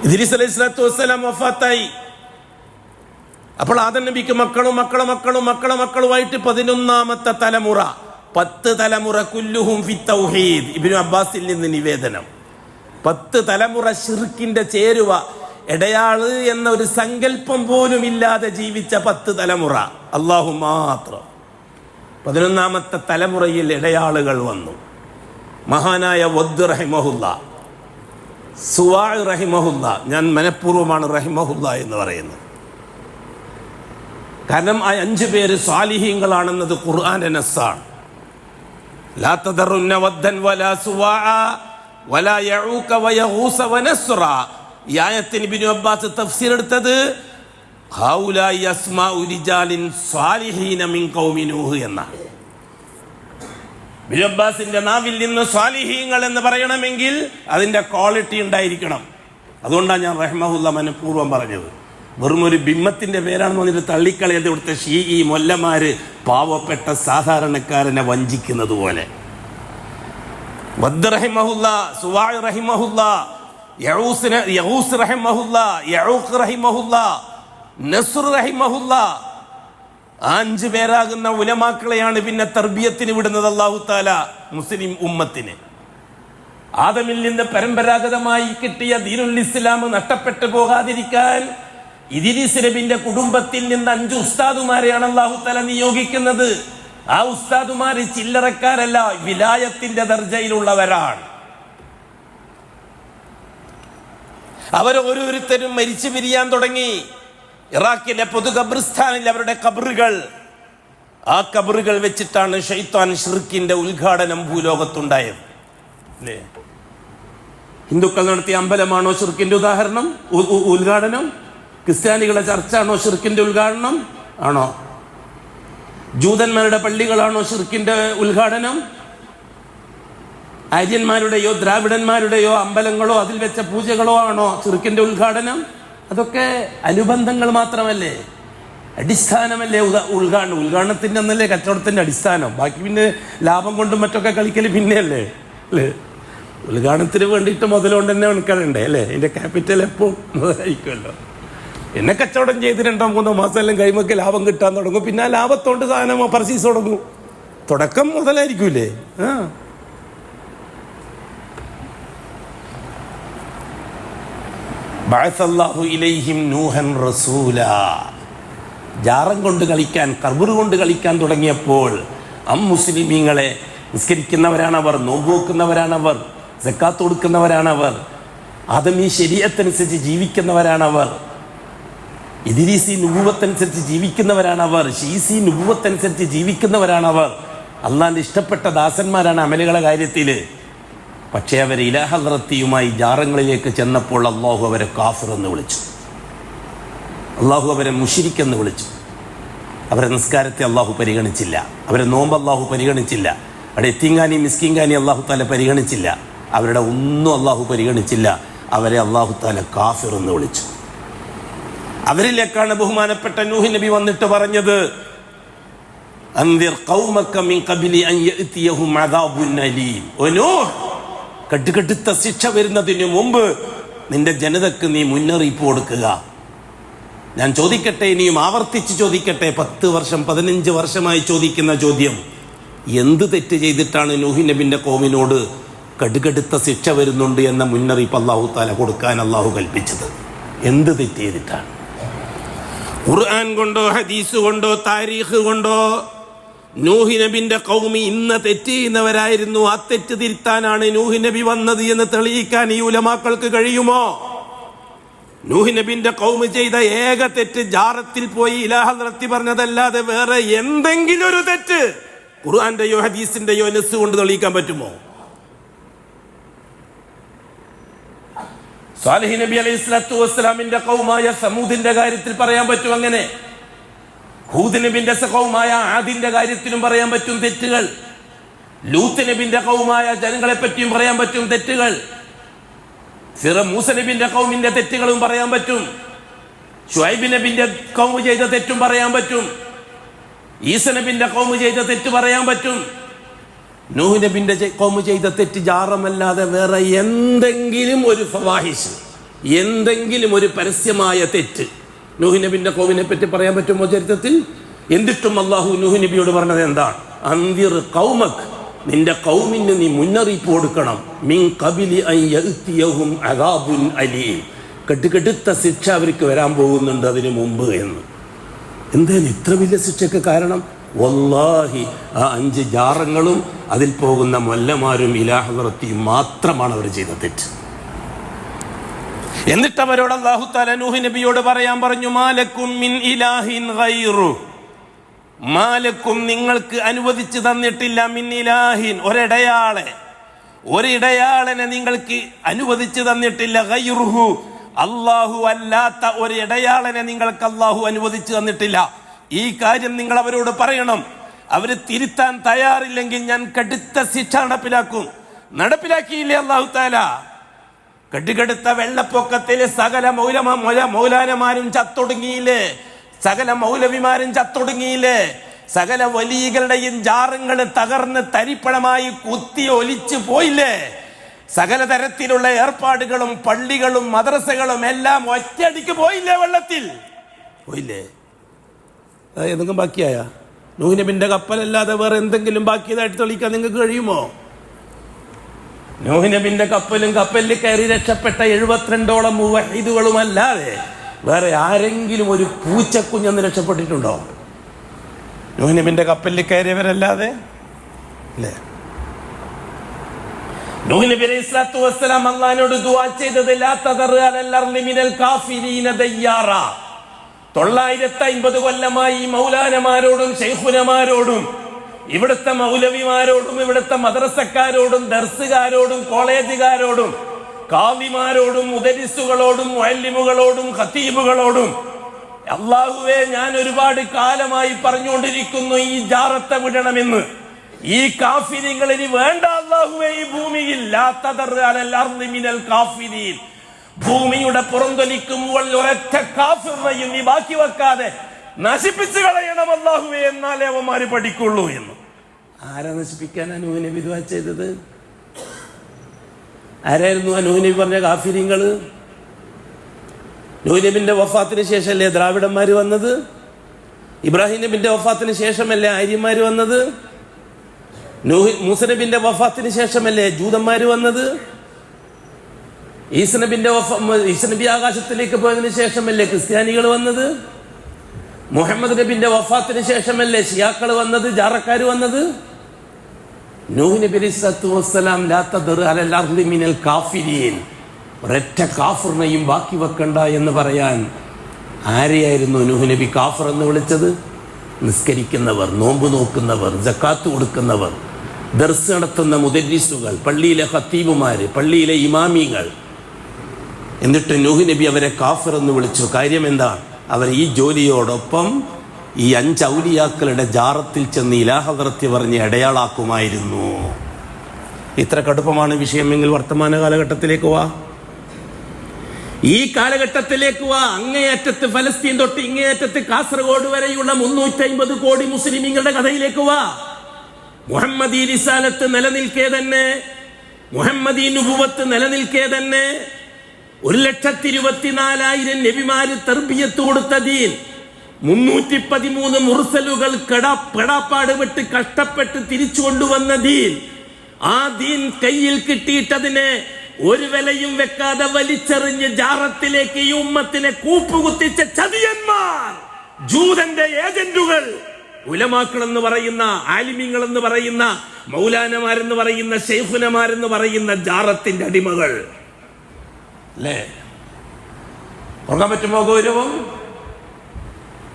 ഇദ്രീസ് അലൈഹിസ്സലാത്തു വസ്സലാം വഫാത്തായി. അപ്പോൾ ആദം നബിക്ക് മക്കളുമായിട്ട് 11ാമത്തെ തലമുറ, 10 തലമുറ കുല്ലുഹും ഫി തൗഹീദ്. ഇബ്നു അബ്ബാസിൽ നിന്ന് നിവേദനം. 10 തലമുറ ശിർക്കിന്റെ ചേരുവ, ഇടയാള് എന്ന ഒരു സങ്കല്പം പോലും ഇല്ലാതെ ജീവിച്ച 10 തലമുറ, അല്ലാഹു മാത്രം. 11ാമത്തെ തലമുറയിൽ ഇടയാളുകൾ വന്നു. മഹാനായ വദ് റഹിമഹുല്ല, സുവാ റഹിമഹുല്ല, ഞാൻ മനഃപൂർവ്വമാണ് റഹിമഹുല്ല എന്ന് പറയുന്നത്. കാരണം ആ 5 പേര് സ്വാലിഹീങ്ങളാണെന്നത് ഖുർആന്റെ നസ്സാണ്. ലാ തദറുന്ന വദ്ദൻ വലാ സുവാഅ വലാ യഊക വയഗൂസ വനസ്റ. ഈ ആയത്തിന് ഇബ്നു അബ്ബാസ് തഫ്സീർ എടുത്തത് ഹൗലായി അസ്മാഉ റിജാലിൻ സ്വാലിഹീന മിൻ ഖൗമി നൂഹ് എന്നാണ്. ഇബ്നു അബ്ബാസിന്റെ നാവിൽ നിന്ന് സ്വാലിഹീങ്ങൾ എന്ന് പറയണമെങ്കിൽ അതിന്റെ ക്വാളിറ്റി ഉണ്ടായിരിക്കണം. അതുകൊണ്ടാണ് ഞാൻ റഹ്മഹുല്ല മനഃപൂർവ്വം പറഞ്ഞത്. വെറും ഒരു ബിംബത്തിന്റെ പേരാണെന്ന് പറഞ്ഞിട്ട് തള്ളിക്കളയത് ഇവിടുത്തെ ഷീഈ മൊല്ലമാര് പാവപ്പെട്ട സാധാരണക്കാരനെ വഞ്ചിക്കുന്നത് പോലെ. വദ്ദ് റഹിമഹുല്ല, സുവാഇ റഹിമഹുല്ല, യഊസ് റഹിമഹുല്ല, യഊഖ് റഹിമഹുല്ല, നസ്ർ റഹിമഹുല്ല, 5 പേരാകുന്ന ഉലമാക്കളെയാണ് പിന്നെ തർബിയത്തിന് വിടുന്നത് അല്ലാഹു തആല മുസ്ലിം ഉമ്മത്തിന്. ആദമിൽ നിന്ന് പരമ്പരാഗതമായി കിട്ടിയ ദീനുൽ ഇസ്ലാം നഷ്ടപ്പെട്ടു പോകാതിരിക്കാൻ ഇദ്രീസ് നബിന്റെ കുടുംബത്തിൽ നിന്ന് 5 ഉസ്താദുമാരെയാണ് അല്ലാഹു തആല നിയോഗിക്കുന്നത്. ആ ഉസ്താദുമാര് ചില്ലറക്കാരല്ല, വിലായത്തിന്റെ ദർജയിലുള്ളവരാണ്. അവരോരോരുത്തരും മരിച്ചു പിരിയാൻ തുടങ്ങി. ഇറാഖിലെ പൊതു ഖബർസ്ഥാനിൽ അവരുടെ ഖബറുകൾ, ആ ഖബറുകൾ വെച്ചിട്ടാണ് ശൈത്താൻ ഷിർക്കിന്റെ ഉദ്ഘാടനം ഭൂലോകത്തുണ്ടായത്. അല്ലേ? ഹിന്ദുക്കൾ നടത്തിയ അമ്പലമാണോ ഷിർക്കിന്റെ ഉദാഹരണം ഉദ്ഘാടനം? ക്രിസ്ത്യാനികളുടെ ചർച്ചാണോ ഷിർക്കിന്റെ ഉദ്ഘാടനം? ആണോ? ജൂതന്മാരുടെ പള്ളികളാണോ ഷിർക്കിന്റെ ഉദ്ഘാടനം? ആര്യന്മാരുടെയോ ദ്രാവിഡന്മാരുടെയോ അമ്പലങ്ങളോ അതിൽ വെച്ച പൂജകളോ ആണോ ഷിർക്കിന്റെ ഉദ്ഘാടനം? അതൊക്കെ അനുബന്ധങ്ങൾ മാത്രമല്ലേ, അടിസ്ഥാനമല്ലേ ഉദ്ഘാടനത്തിന്റെ ഒന്നല്ലേ കച്ചവടത്തിന്റെ അടിസ്ഥാനം. ബാക്കി പിന്നെ ലാഭം കൊണ്ടും മറ്റൊക്കെ കളിക്കല് പിന്നെയല്ലേ അല്ലേ? ഉദ്ഘാടനത്തിന് വേണ്ടിയിട്ട് മുതലുകൊണ്ട് തന്നെ കണക്കാനുണ്ടേ അല്ലേ? അതിന്റെ ക്യാപിറ്റൽ എപ്പോൾ മുതലായിരിക്കുമല്ലോ. എന്നെ കച്ചവടം ചെയ്ത് 2-3 മാസം എല്ലാം കഴിയുമ്പോൾ ലാഭം കിട്ടാൻ തുടങ്ങും. പിന്നെ ആ ലാഭത്തോണ്ട് സാധനം പർച്ചേസ് തുടങ്ങും. തുടക്കം മുതലായിരിക്കൂലേ? ബഅസല്ലാഹു ഇലൈഹിം നൂഹൻ റസൂലാ. ജാറം കൊണ്ട് കളിക്കാൻ, ഖബർ കൊണ്ട് കളിക്കാൻ തുടങ്ങിയപ്പോൾ മുസ്ലിമീങ്ങളെ നിസ്കരിക്കുന്നവരാണവർ, നോമ്പ് വെക്കുന്നവരാണവർ, സക്കാത്ത് കൊടുക്കുന്നവരാണവർ, ആദമീ ശരീഅത്തനുസരിച്ച് ജീവിക്കുന്നവരാണവർ, ഇദ്രീസി നുബുവത്തനുസരിച്ച് ജീവിക്കുന്നവരാണവർ, ശീസി നുബുവത്തനുസരിച്ച് ജീവിക്കുന്നവരാണവർ. അള്ളാന്റെ ഇഷ്ടപ്പെട്ട ദാസന്മാരാണ് അമലുകളുടെ കാര്യത്തിൽ. പക്ഷേ അവർ ഇലാഹദ്റത്തിയുമായി ജാറങ്ങളിലേക്ക് ചെന്നപ്പോൾ അള്ളാഹു അവരെ കാഫിർ എന്ന് വിളിച്ചു, അള്ളാഹു അവരെ മുശ്രിക് എന്ന് വിളിച്ചു. അവരെ നിസ്കാരത്തെ അള്ളാഹു പരിഗണിച്ചില്ല, അവരെ നോമ്പ് അള്ളാഹു പരിഗണിച്ചില്ല, അവിടെ എത്തിങ്കാനി മിസ്കിങ്കാനി അള്ളാഹു താല പരിഗണിച്ചില്ല, അവരുടെ ഒന്നും അള്ളാഹു പരിഗണിച്ചില്ല. അവരെ അള്ളാഹു താല കാഫിർ എന്ന് വിളിച്ചു. അവരിലേക്കാണ് ബഹുമാനപ്പെട്ട നൂഹ് നബി വന്നിട്ട് പറഞ്ഞത്, അൻദിർ ഖൗമക മിൻ ഖബ്ലി അൻ യഅതിയഹും അദാബുൻ അലീം. ഓ നൂഹ്, കടുകടുത്ത ശിക്ഷ വരുന്നതിന് മുമ്പ് നിന്റെ ജനതക്ക് നീ മുന്നറിയിപ്പ് കൊടുക്കുക. ഞാൻ ചോദിക്കട്ടെ, ഇനിയും ആവർത്തിച്ച് ചോദിക്കട്ടെ, 10 വർഷം 15 വർഷമായി ചോദിക്കുന്ന ചോദ്യം, എന്ത് തെറ്റ് ചെയ്തിട്ടാണ് നൂഹ് നബിന്റെ ഖൗമിനോട് കടുകടുത്ത ശിക്ഷ വരുന്നുണ്ട് എന്ന മുന്നറിയിപ്പ് അല്ലാഹു തആല കൊടുക്കാൻ അല്ലാഹു കൽപ്പിച്ചത്? എന്ത് തെറ്റ് ചെയ്തിട്ടാണ്? ഖുർആൻ കൊണ്ടോ ഹദീസ് കൊണ്ടോ താരീഖ് കൊണ്ടോ നൂഹ് നബിന്റെ ഖൗമി ഇന്ന് തെറ്റ് ചെയ്യുന്നവരായിരുന്നു, ആ തെറ്റ് തിരുത്താനാണ് നൂഹ് നബി വന്നത് എന്ന് തെളിയിക്കാൻ ഈ ഉലമാക്കൾക്ക് കഴിയുമോ? നൂഹ് നബിന്റെ ഖൗമി ചെയ്ത ഏക തെറ്റ് ജാറത്തിൽ പോയി ഇലാഹ നടത്തി പറഞ്ഞതല്ലാതെ വേറെ എന്തെങ്കിലും ഒരു തെറ്റ് ഖുർആന്റെയോ ഹദീസിന്റെയോ നസ് കൊണ്ട് തെളിയിക്കാൻ പറ്റുമോ? സാലിഹ് നബി അലൈഹിസ്സലാത്തു വസ്സലാമിന്റെ ഖൗമായ സമൂദിന്റെ കാര്യത്തിൽ പറയാൻ പറ്റും അങ്ങനെ. ഹൂദ് നബിന്റെ ഖൗമായ ആദിന്റെ കാര്യത്തിലും പറയാൻ പറ്റും തെറ്റുകൾ. ലൂത്ത് നബിന്റെ ഖൗമായ ജനങ്ങളെ പറ്റിയും പറയാൻ പറ്റും തെറ്റുകൾ. മൂസ നബിന്റെ ഖൗമിന്റെ തെറ്റുകളും പറയാൻ പറ്റും. ശുഐബ് നബിന്റെ ഖൗം ചെയ്ത തെറ്റും പറയാൻ പറ്റും. ഈസ നബിന്റെ ഖൗം ചെയ്ത തെറ്റ് പറയാൻ പറ്റും. നൂഹ് നബിന്റെ ഖൗം ചെയ്ത തെറ്റ് ജാറമല്ലാതെ വേറെ എന്തെങ്കിലും ഒരു ഫവാഹിഷ്, എന്തെങ്കിലും ഒരു പരസ്യമായ തെറ്റ് നൂഹ് നബിന്റെ ഖൗമിനെ പറ്റി പറയാൻ പറ്റുമോ ചരിത്രത്തിൽ? എന്നിട്ടും അല്ലാഹു നൂഹ് നബിയോട് പറഞ്ഞത് എന്താണ്? അൻദിർ ഖൗമക്, നിന്റെ ഖൗമിന് നീ മുന്നറിയിപ്പ് കൊടുക്കണം. മിൻ ഖബ്ലി അൻ യഅതിയഹും അദാബുൻ അലീം, കടുകടുത്ത ശിക്ഷ അവർക്ക് വരാൻ പോകുന്നുണ്ട് അതിനു മുമ്പ് എന്ന്. എന്താണ് ഇത്ര വലിയ ശിക്ഷയ്ക്ക് കാരണം? വല്ലാഹി ആ 5 ജാറങ്ങളും അതിൽ പോകുന്ന മൊല്ലമാരും ഇലാഹദ്റത്തിയും മാത്രമാണ് അവർ ചെയ്ത തെറ്റ്. എന്നിട്ട് അവരോട് അല്ലാഹു തആല നൂഹ് നബിയോട് പറയാൻ പറഞ്ഞു, മാലക്കും മിൻ ഇലാഹിൻ ഗൈറു, മാലക്കും നിങ്ങൾക്ക് അനുവദിച്ചു തന്നിട്ടില്ല, മിൻ ഇലാഹിൻ ഒരിടയാളെ, ഒരിടയാളനെ നിങ്ങൾക്ക് അനുവദിച്ചു തന്നിട്ടില്ല. ഗൈറുഹു, അല്ലാഹു അല്ലാത്ത ഒരു ഇടയാളനെ നിങ്ങൾക്ക് അല്ലാഹു അനുവദിച്ചു തന്നിട്ടില്ല. ഈ കാര്യം നിങ്ങൾ അവരോട് പറയണം. അവര് തിരുത്താൻ തയ്യാറില്ലെങ്കിൽ ഞാൻ കടുത്ത ശിക്ഷ നടപ്പിലാക്കിയില്ലേ അല്ലാഹു തആല. കടുകടുത്ത വെള്ളപ്പൊക്കത്തിൽ സകല മൗലാനമാരും ചത്തൊടുങ്ങിയില്ലേ, സകല മൗലവിമാരും ചത്തൊടുങ്ങിയില്ലേ, സകല വലിയകളുടെയും ജാറങ്ങൾ തകർന്ന് തരിപ്പണമായി കുത്തി ഒലിച്ചു പോയില്ലേ, സകല തരത്തിലുള്ള ഏർപ്പാടുകളും പള്ളികളും മദ്രസകളും എല്ലാം ഒറ്റയടിക്ക് പോയില്ലേ, വെള്ളത്തിൽ പോയില്ലേ. എന്തെങ്കിലും ബാക്കിയായ നൂഹ് നബിന്റെ കപ്പലല്ലാതെ വേറെ എന്തെങ്കിലും ബാക്കിയതായിട്ട് തെളിയിക്കാൻ നിങ്ങൾക്ക് കഴിയുമോ? നൂഹ് നബിന്റെ കപ്പലിൽ കയറി രക്ഷപ്പെട്ട 72ഓളം മുവഹിദുകളും അല്ലാതെ വേറെ ആരെങ്കിലും ഒരു പൂച്ചക്കുഞ്ഞെന്ന് രക്ഷപ്പെട്ടിട്ടുണ്ടോ? നൂഹ് നബിന്റെ കപ്പലിൽ കയറിയവരല്ലാതെ അല്ലേ? നൂഹ് നബി അലൈഹി സ്വലാത്തു വസ്സലാം അല്ലാഹുവിനോട് ദുആ ചെയ്തത് ലാ തദർ അലൽ അർളി മിനൽ കാഫിരീന ദയ്യാറ. 950 കൊല്ലമായി മൗലാനമാരോടും ശൈഖുനമാരോടും ഇവിടുത്തെ മൗലവിമാരോടും ഇവിടുത്തെ മദ്രസക്കാരോടും ദർസുകാരോടും കോളേജുകാരോടും കാളിമാരോടും മുദരിസുകളോടും മുഅല്ലിമുകളോടും ഖതീബുകളോടും അല്ലാഹുവേ, ഞാൻ ഒരുപാട് കാലമായി പറഞ്ഞുകൊണ്ടിരിക്കുന്നു ഈ ജാറത്തെ വിടണമെന്ന്. ഈ കാഫിരികൾ ഇനി വേണ്ട അല്ലാഹുവേ ഈ ഭൂമിയിൽ. ലാ തദർ അലൽ അർളി മിനൽ കാഫിരീൻ. ഭൂമിയുടെ പുറംതൊലിക്കുമ്പോൾ ഒരൊറ്റ കാഫിറിനെയും നീ ബാക്കി വെക്കാതെ നശിപ്പിച്ചു കളയണം അല്ലാഹുവേ, എന്നാലേ അവന്മാര് പഠിക്കുള്ളൂ എന്ന്. ആരാ നശിപ്പിക്കാൻ നൂഹ് നബി ദുആ ചെയ്തത്? ആരായിരുന്നു നൂഹ് നബി പറഞ്ഞ കാഫിരീങ്ങൾ? നൂഹ് നബിന്റെ വഫാത്തിന് ശേഷമല്ലേ ദ്രാവിഡന്മാര് വന്നത്? ഇബ്രാഹിം നബിന്റെ വഫാത്തിന് ശേഷമല്ലേ ആര്യന്മാര് വന്നത്? മൂസ നബിന്റെ വഫാത്തിന് ശേഷമല്ലേ ജൂതന്മാര് വന്നത്? ഈസ നബി ആകാശത്തിലേക്ക് പോയതിനു ശേഷമല്ലേ ക്രിസ്ത്യാനികൾ വന്നത്? മുഹമ്മദ് നബിന്റെ വഫാത്തിന് ശേഷമല്ലേ ഷിയാക്കൾ വന്നത്, ജാറക്കാർ വന്നത്? നൂഹ് നബി അലൈഹി സ്വലാത്തു വസ്സലാം ലാ തദർ അലൽ അർളി മിനൽ കാഫിരീൻ, ഒരൊറ്റ കാഫിറിനെയും ബാക്കി വെക്കണ്ട എന്ന് പറയാൻ ആരെയായിരുന്നു നൂഹ് നബി കാഫിർ എന്ന് വിളിച്ചത്? നിസ്കരിക്കുന്നവർ, നോമ്പ് നോക്കുന്നവർ, സക്കാത്ത് കൊടുക്കുന്നവർ, ദർസ് നടത്തുന്ന മുദരിസുകൾ, പള്ളിയിലെ ഖത്തീബുമാര്, പള്ളിയിലെ ഇമാമിങ്ങൾ. എന്നിട്ട് നൂഹ് നബി അവരെ കാഫിർ എന്ന് വിളിച്ചു. കാര്യം എന്താണ്? അവർ ഈ ജോലിയോടൊപ്പം ഈ 5 ഔലിയാക്കളുടെ ജാറത്തിൽ ചെന്ന് ഇലാഹദർത്തി പറഞ്ഞ് അടയാളാക്കുമായിരുന്നു. ഇത്ര കടുപ്പമാണ് വിഷയമെങ്കിൽ വർത്തമാന കാലഘട്ടത്തിലേക്ക് വാ. ഈ കാലഘട്ടത്തിലേക്ക് വാ. അങ്ങേയറ്റത്ത് ഫലസ്തീൻ തൊട്ട് ഇങ്ങേയറ്റത്ത് കാസർഗോഡ് വരെയുള്ള 350 കോടി മുസ്ലിമീങ്ങളുടെ കഥയിലേക്ക് വാ. മുഹമ്മദി റിസാലത്ത് നിലനിൽക്കേ തന്നെ, മുഹമ്മദി നുബുവത്ത് നിലനിൽക്കേ തന്നെ 1,24,000 നബിമാര് തർബിയത്ത് കൊടുത്ത ദീൻ, 313 മുർസലുകൾ പെടാപ്പാട് വിട്ട് കഷ്ടപ്പെട്ട് തിരിച്ചു കൊണ്ടുവന്ന ദീൻ, ആ ദീൻ കയ്യിൽ കിട്ടിയിട്ടതിനെ ഒരു വിലയും വെക്കാതെ വലിച്ചെറിഞ്ഞ് ജാറത്തിലേക്ക് ഈ ഉമ്മത്തിനെ കൂപ്പുകുത്തിച്ച ചതിയന്മാർ, ജൂതന്റെ ഏജന്റുകൾ, ഉലമാക്കൾ എന്ന് പറയുന്ന, ആലിമീങ്ങൾ എന്ന് പറയുന്ന, മൗലാനമാരെന്ന് പറയുന്ന, ശൈഖുനമാരെന്ന് പറയുന്ന ജാറത്തിന്റെ അടിമകൾ അല്ലേ? ഉറങ്ങാൻ പറ്റുമോ ഗൗരവം?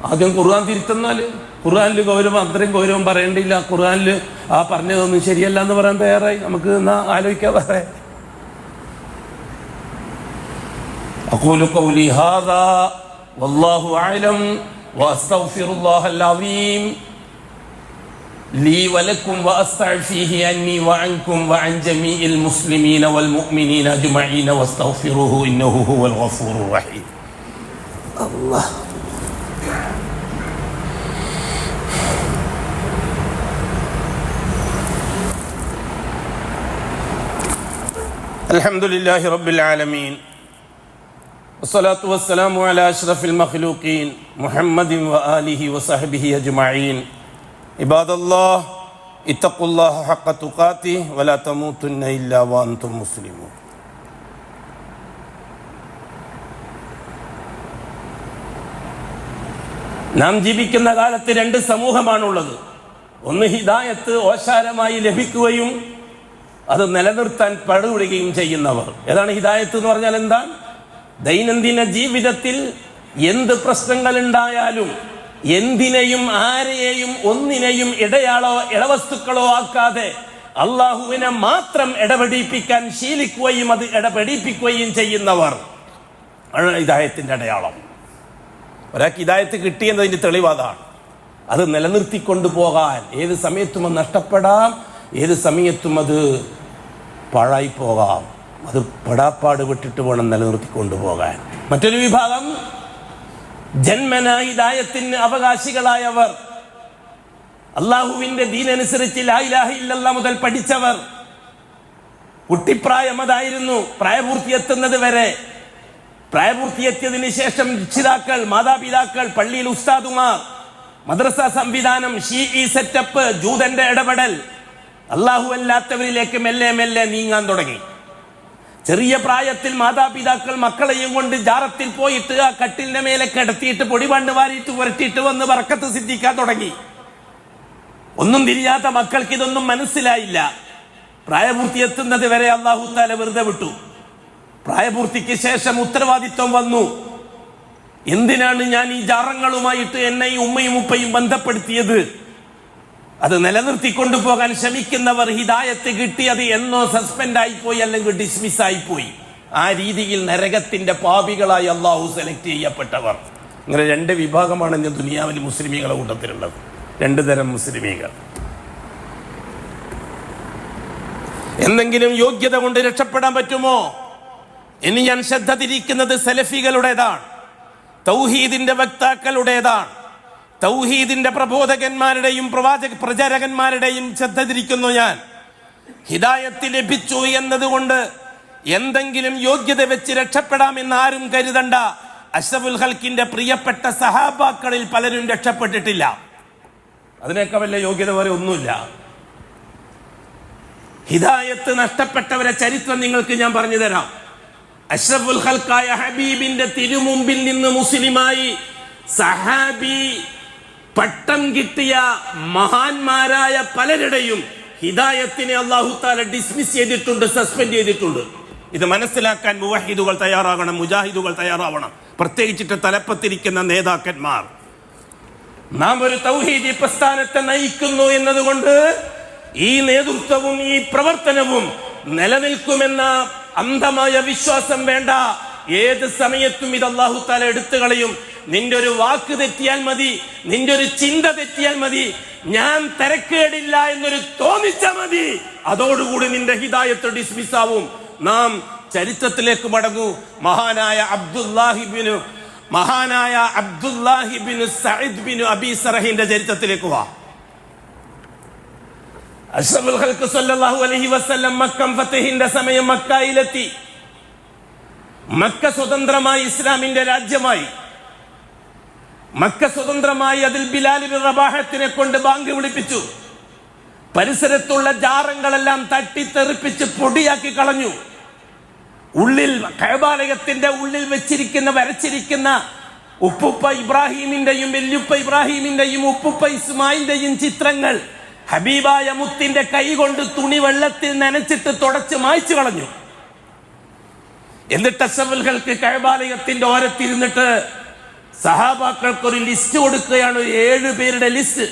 ആദ്യം ഖുർആൻ തിരുത്തുന്നാല്, ഖുർആനിൽ ഗൗരവം അത്രയും ഗൗരവം പറയേണ്ടില്ല. ഖുർആനിൽ ആ പറഞ്ഞതൊന്നും ശരിയല്ല എന്ന് പറയാൻ തയ്യാറായി. നമുക്ക് എന്നാ ആലോചിക്കാം. വേറെ അഖൂലു ഖൗലി ഹാദാ വല്ലാഹു അഅലം വഅസ്തഗ്ഫിറുല്ലാഹൽ അസീം ലീ വലക്കും വഅസ്തഗ്ഫിഹി അന്നി വഅൻകും വഅൻ ജമീഇൽ മുസ്ലിമീന വൽ മുഅ്മിനീന അജ്മഈന വസ്തഗ്ഫിറുഹു ഇന്നഹു ഹുവൽ ഗഫൂറുർ റഹീം. അല്ലാഹ് അൽഹംദുലില്ലാഹി റബ്ബിൽ ആലമീൻ വസ്സലാത്തു വസ്സലാമു അലാ അഷ്റഫിൽ മഖ്ലൂഖീൻ മുഹമ്മദിൻ വആലിഹി വസഹ്ബിഹി അജ്മഈൻ. ഇബാദല്ലാഹ് ഇത്തഖുല്ലാഹ ഹഖ്ക തുഖാതിഹി വലാ തമൂതുന്ന ഇല്ലാ വഅൻതും മുസ്ലിമൂൻ. നാം ജീവിക്കുന്ന കാലത്ത് 2 സമൂഹമാണുള്ളത്. ഒന്ന് ഹിദായത്ത് ഓശാരമായി ലഭിക്കുകയും അത് നിലനിർത്താൻ പടുവിടുകയും ചെയ്യുന്നവർ. ഏതാണ് ഹിദായത്ത് എന്ന് പറഞ്ഞാൽ? എന്താ? ദൈനംദിന ജീവിതത്തിൽ എന്ത് പ്രശ്നങ്ങൾ ഉണ്ടായാലും എന്തിനെയും ആരെയും ഒന്നിനെയും ഇടയാളോ ഇടവസ്തുക്കളോ ആക്കാതെ അള്ളാഹുവിനെ മാത്രം ഇടപെടിപ്പിക്കാൻ ശീലിക്കുകയും അത് ഇടപെടിപ്പിക്കുകയും ചെയ്യുന്നവർ ഹിദായത്തിന്റെ അടയാളം. ഒരാൾക്ക് ഹിദായത്ത് കിട്ടിയെന്നതിന്റെ തെളിവാതാണ്. അത് നിലനിർത്തിക്കൊണ്ടു പോകാൻ ഏത് സമയത്തും അത് നഷ്ടപ്പെടാം, ഏത് സമയത്തും അത് പാഴായി പോകാം. അത് പെടാപ്പാട് വിട്ടിട്ട് വേണം നിലനിർത്തിക്കൊണ്ടു പോകാൻ. മറ്റൊരു വിഭാഗം ജന്മന ഹിദായത്തിന് അവകാശികളായവർ, അള്ളാഹുവിന്റെ ദീനനുസരിച്ച് ലാ ഇലാഹ ഇല്ലല്ലാഹ് മുതൽ പഠിച്ചവർ. കുട്ടിപ്രായം അതായിരുന്നു, പ്രായപൂർത്തിയെത്തുന്നത് വരെ. പ്രായപൂർത്തിയെത്തിയതിനു ശേഷം രക്ഷിതാക്കൾ, മാതാപിതാക്കൾ, പള്ളിയിൽ ഉസ്താദുമാർ, മദ്രസ സംവിധാനം, ഷീഈ സെറ്റപ്പ്, ജൂതന്റെ ഇടപെടൽ, അള്ളാഹു അല്ലാത്തവരിലേക്ക് മെല്ലെ മെല്ലെ നീങ്ങാൻ തുടങ്ങി. ചെറിയ പ്രായത്തിൽ മാതാപിതാക്കൾ മക്കളെയും കൊണ്ട് ജാറത്തിൽ പോയിട്ട് ആ കട്ടിലിന്റെ മേലെ കിടത്തിയിട്ട് പൊടിപണ്ട് വാരിയിട്ട് പുരട്ടിയിട്ട് വന്ന് ബർക്കത്ത് സിദ്ധിക്കാൻ തുടങ്ങി. ഒന്നും തിരിയാത്ത മക്കൾക്ക് ഇതൊന്നും മനസ്സിലായില്ല. പ്രായപൂർത്തി എത്തുന്നത് വരെ അല്ലാഹു തആല വെറുതെ വിട്ടു. പ്രായപൂർത്തിക്ക് ശേഷം ഉത്തരവാദിത്വം വന്നു. എന്തിനാണ് ഞാൻ ഈ ജാറങ്ങളുമായിട്ട് എന്നെ ഈ ഉമ്മയും ഉപ്പയും ബന്ധപ്പെടുത്തിയത്? അത് നിലനിർത്തിക്കൊണ്ടു പോകാൻ ശ്രമിക്കുന്നവർ ഹിദായത്ത് കിട്ടിയത് എന്നോ സസ്പെൻഡ് ആയിപ്പോയി, അല്ലെങ്കിൽ ഡിസ്മിസ് ആയിപ്പോയി. ആ രീതിയിൽ നരകത്തിന്റെ പാപികളായി അള്ളാഹു സെലക്ട് ചെയ്യപ്പെട്ടവർ. ഇങ്ങനെ രണ്ട് വിഭാഗമാണ് ഇന്ന് ദുനിയാവിൽ മുസ്ലിമീങ്ങളുടെ കൂട്ടത്തിലുള്ളത്. രണ്ടു തരം മുസ്ലിമീങ്ങൾ. എന്തെങ്കിലും യോഗ്യത കൊണ്ട് രക്ഷപ്പെടാൻ പറ്റുമോ? ഇനി ഞാൻ ശ്രദ്ധ തിരിക്കുന്നത് സലഫികളുടേതാണ്, തൗഹീദിന്റെ വക്താക്കളുടേതാണ്, തൗഹീദിന്റെ പ്രബോധകന്മാരുടെയും പ്രചാരകന്മാരുടെയും ശ്രദ്ധ തിരിക്കുന്നു ഞാൻ. ഹിദായത്ത് ലഭിച്ചു എന്നതുകൊണ്ട് എന്തെങ്കിലും യോഗ്യത വെച്ച് രക്ഷപ്പെടാമെന്ന് ആരും കരുതണ്ട. അഷ്റഫുൽ ഖൽക്കിന്റെ പ്രിയപ്പെട്ട സഹാബാക്കളിൽ പലരും രക്ഷപ്പെട്ടിട്ടില്ല. അതിനേക്കാൾ വലിയ യോഗ്യത വരെ ഒന്നുമില്ല. ഹിദായത്ത് നഷ്ടപ്പെട്ടവരെ ചരിത്രം നിങ്ങൾക്ക് ഞാൻ പറഞ്ഞു തരാം. അഷ്റഫുൽ ഖൽക്കായ ഹബീബിന്റെ തിരുമുമ്പിൽ നിന്ന് മുസ്ലിമായി സഹാബി പട്ടം കിട്ടിയ മഹാന്മാരായ പലരുടെയും ഹിദായത്തിനെ അല്ലാഹു തആല ഡിസ്മിസ് ചെയ്തിട്ടുണ്ട്, സസ്പെൻഡ് ചെയ്തിട്ടുണ്ട്. ഇത് മനസ്സിലാക്കാൻ മുവഹിദുകൾ തയ്യാറാകണം, മുജാഹിദുകൾ തയ്യാറാവണം, പ്രത്യേകിച്ചിട്ട് തലപ്പത്തിരിക്കുന്ന നേതാക്കന്മാർ. നാം ഒരു തൗഹീദി പ്രസ്ഥാനത്തെ നയിക്കുന്നു എന്നതുകൊണ്ട് ഈ നേതൃത്വവും ഈ പ്രവർത്തനവും നിലനിൽക്കുമെന്ന അന്ധമായ വിശ്വാസം വേണ്ട. ഏത് സമയത്തും ഇത് അല്ലാഹു തആല എടുത്തു കളയും. നിന്റെ ഒരു വാക്ക് തെറ്റിയാൽ മതി, നിന്റെ ഒരു ചിന്ത തെറ്റിയാൽ മതി, ഞാൻ തരക്കേടില്ല എന്നൊരു തോന്നിച്ച മതി, അതോടുകൂടി നിന്റെ ഹിദായത്ത് ഡിസ്മിസ് ആവും. നാം ചരിത്രത്തിലേക്ക് മടങ്ങൂ. മഹാനായ അബ്ദുല്ലാഹിബ്നു സഈദ് ബിൻ അബീ സറഹിന്റെ ചരിത്രത്തിലേക്ക് വാ. അഷ്റഫുൽ ഖൽഖ് സല്ലല്ലാഹു അലൈഹി വസല്ലം മക്ക ഫതഹിന്റെ സമയം മക്കയിലെത്തി. മക്ക സ്വതന്ത്രമായി ഇസ്ലാമിന്റെ രാജ്യമായി. മക്ക സ്വതന്ത്രമായി. അതിൽ ബിലാൽ ഇബ്നു റബാഹത്തിനെ കൊണ്ട് ബാങ്ക് വിളിപ്പിച്ചു. പരിസരത്തുള്ള ജാറങ്ങളെല്ലാം തട്ടിത്തെറിപ്പിച്ച് പൊടിയാക്കി കളഞ്ഞു. ഉള്ളിൽ കഅബാലയത്തിന്റെ ഉള്ളിൽ വെച്ചിരിക്കുന്ന വരച്ചിരിക്കുന്ന ഉപ്പുപ്പ ഇബ്രാഹിമിന്റെയും വല്യുപ്പ ഇബ്രാഹിമിന്റെയും ഉപ്പുപ്പ ഇസ്മായിലിന്റെയും ചിത്രങ്ങൾ ഹബീബായ മുത്തിന്റെ കൈ കൊണ്ട് തുണി വെള്ളത്തിൽ നനച്ചിട്ട് തുടച്ച് മായ്ച്ചു കളഞ്ഞു. എന്നിട്ട് അഷ്റഫുൽ ഖൽക്ക് കഅബാലയത്തിന്റെ ഓരത്തിരുന്നിട്ട് സഹാബാക്കൾക്ക് ഒരു ലിസ്റ്റ് കൊടുക്കുകയാണ്. 7 പേരുടെ ലിസ്റ്റ്.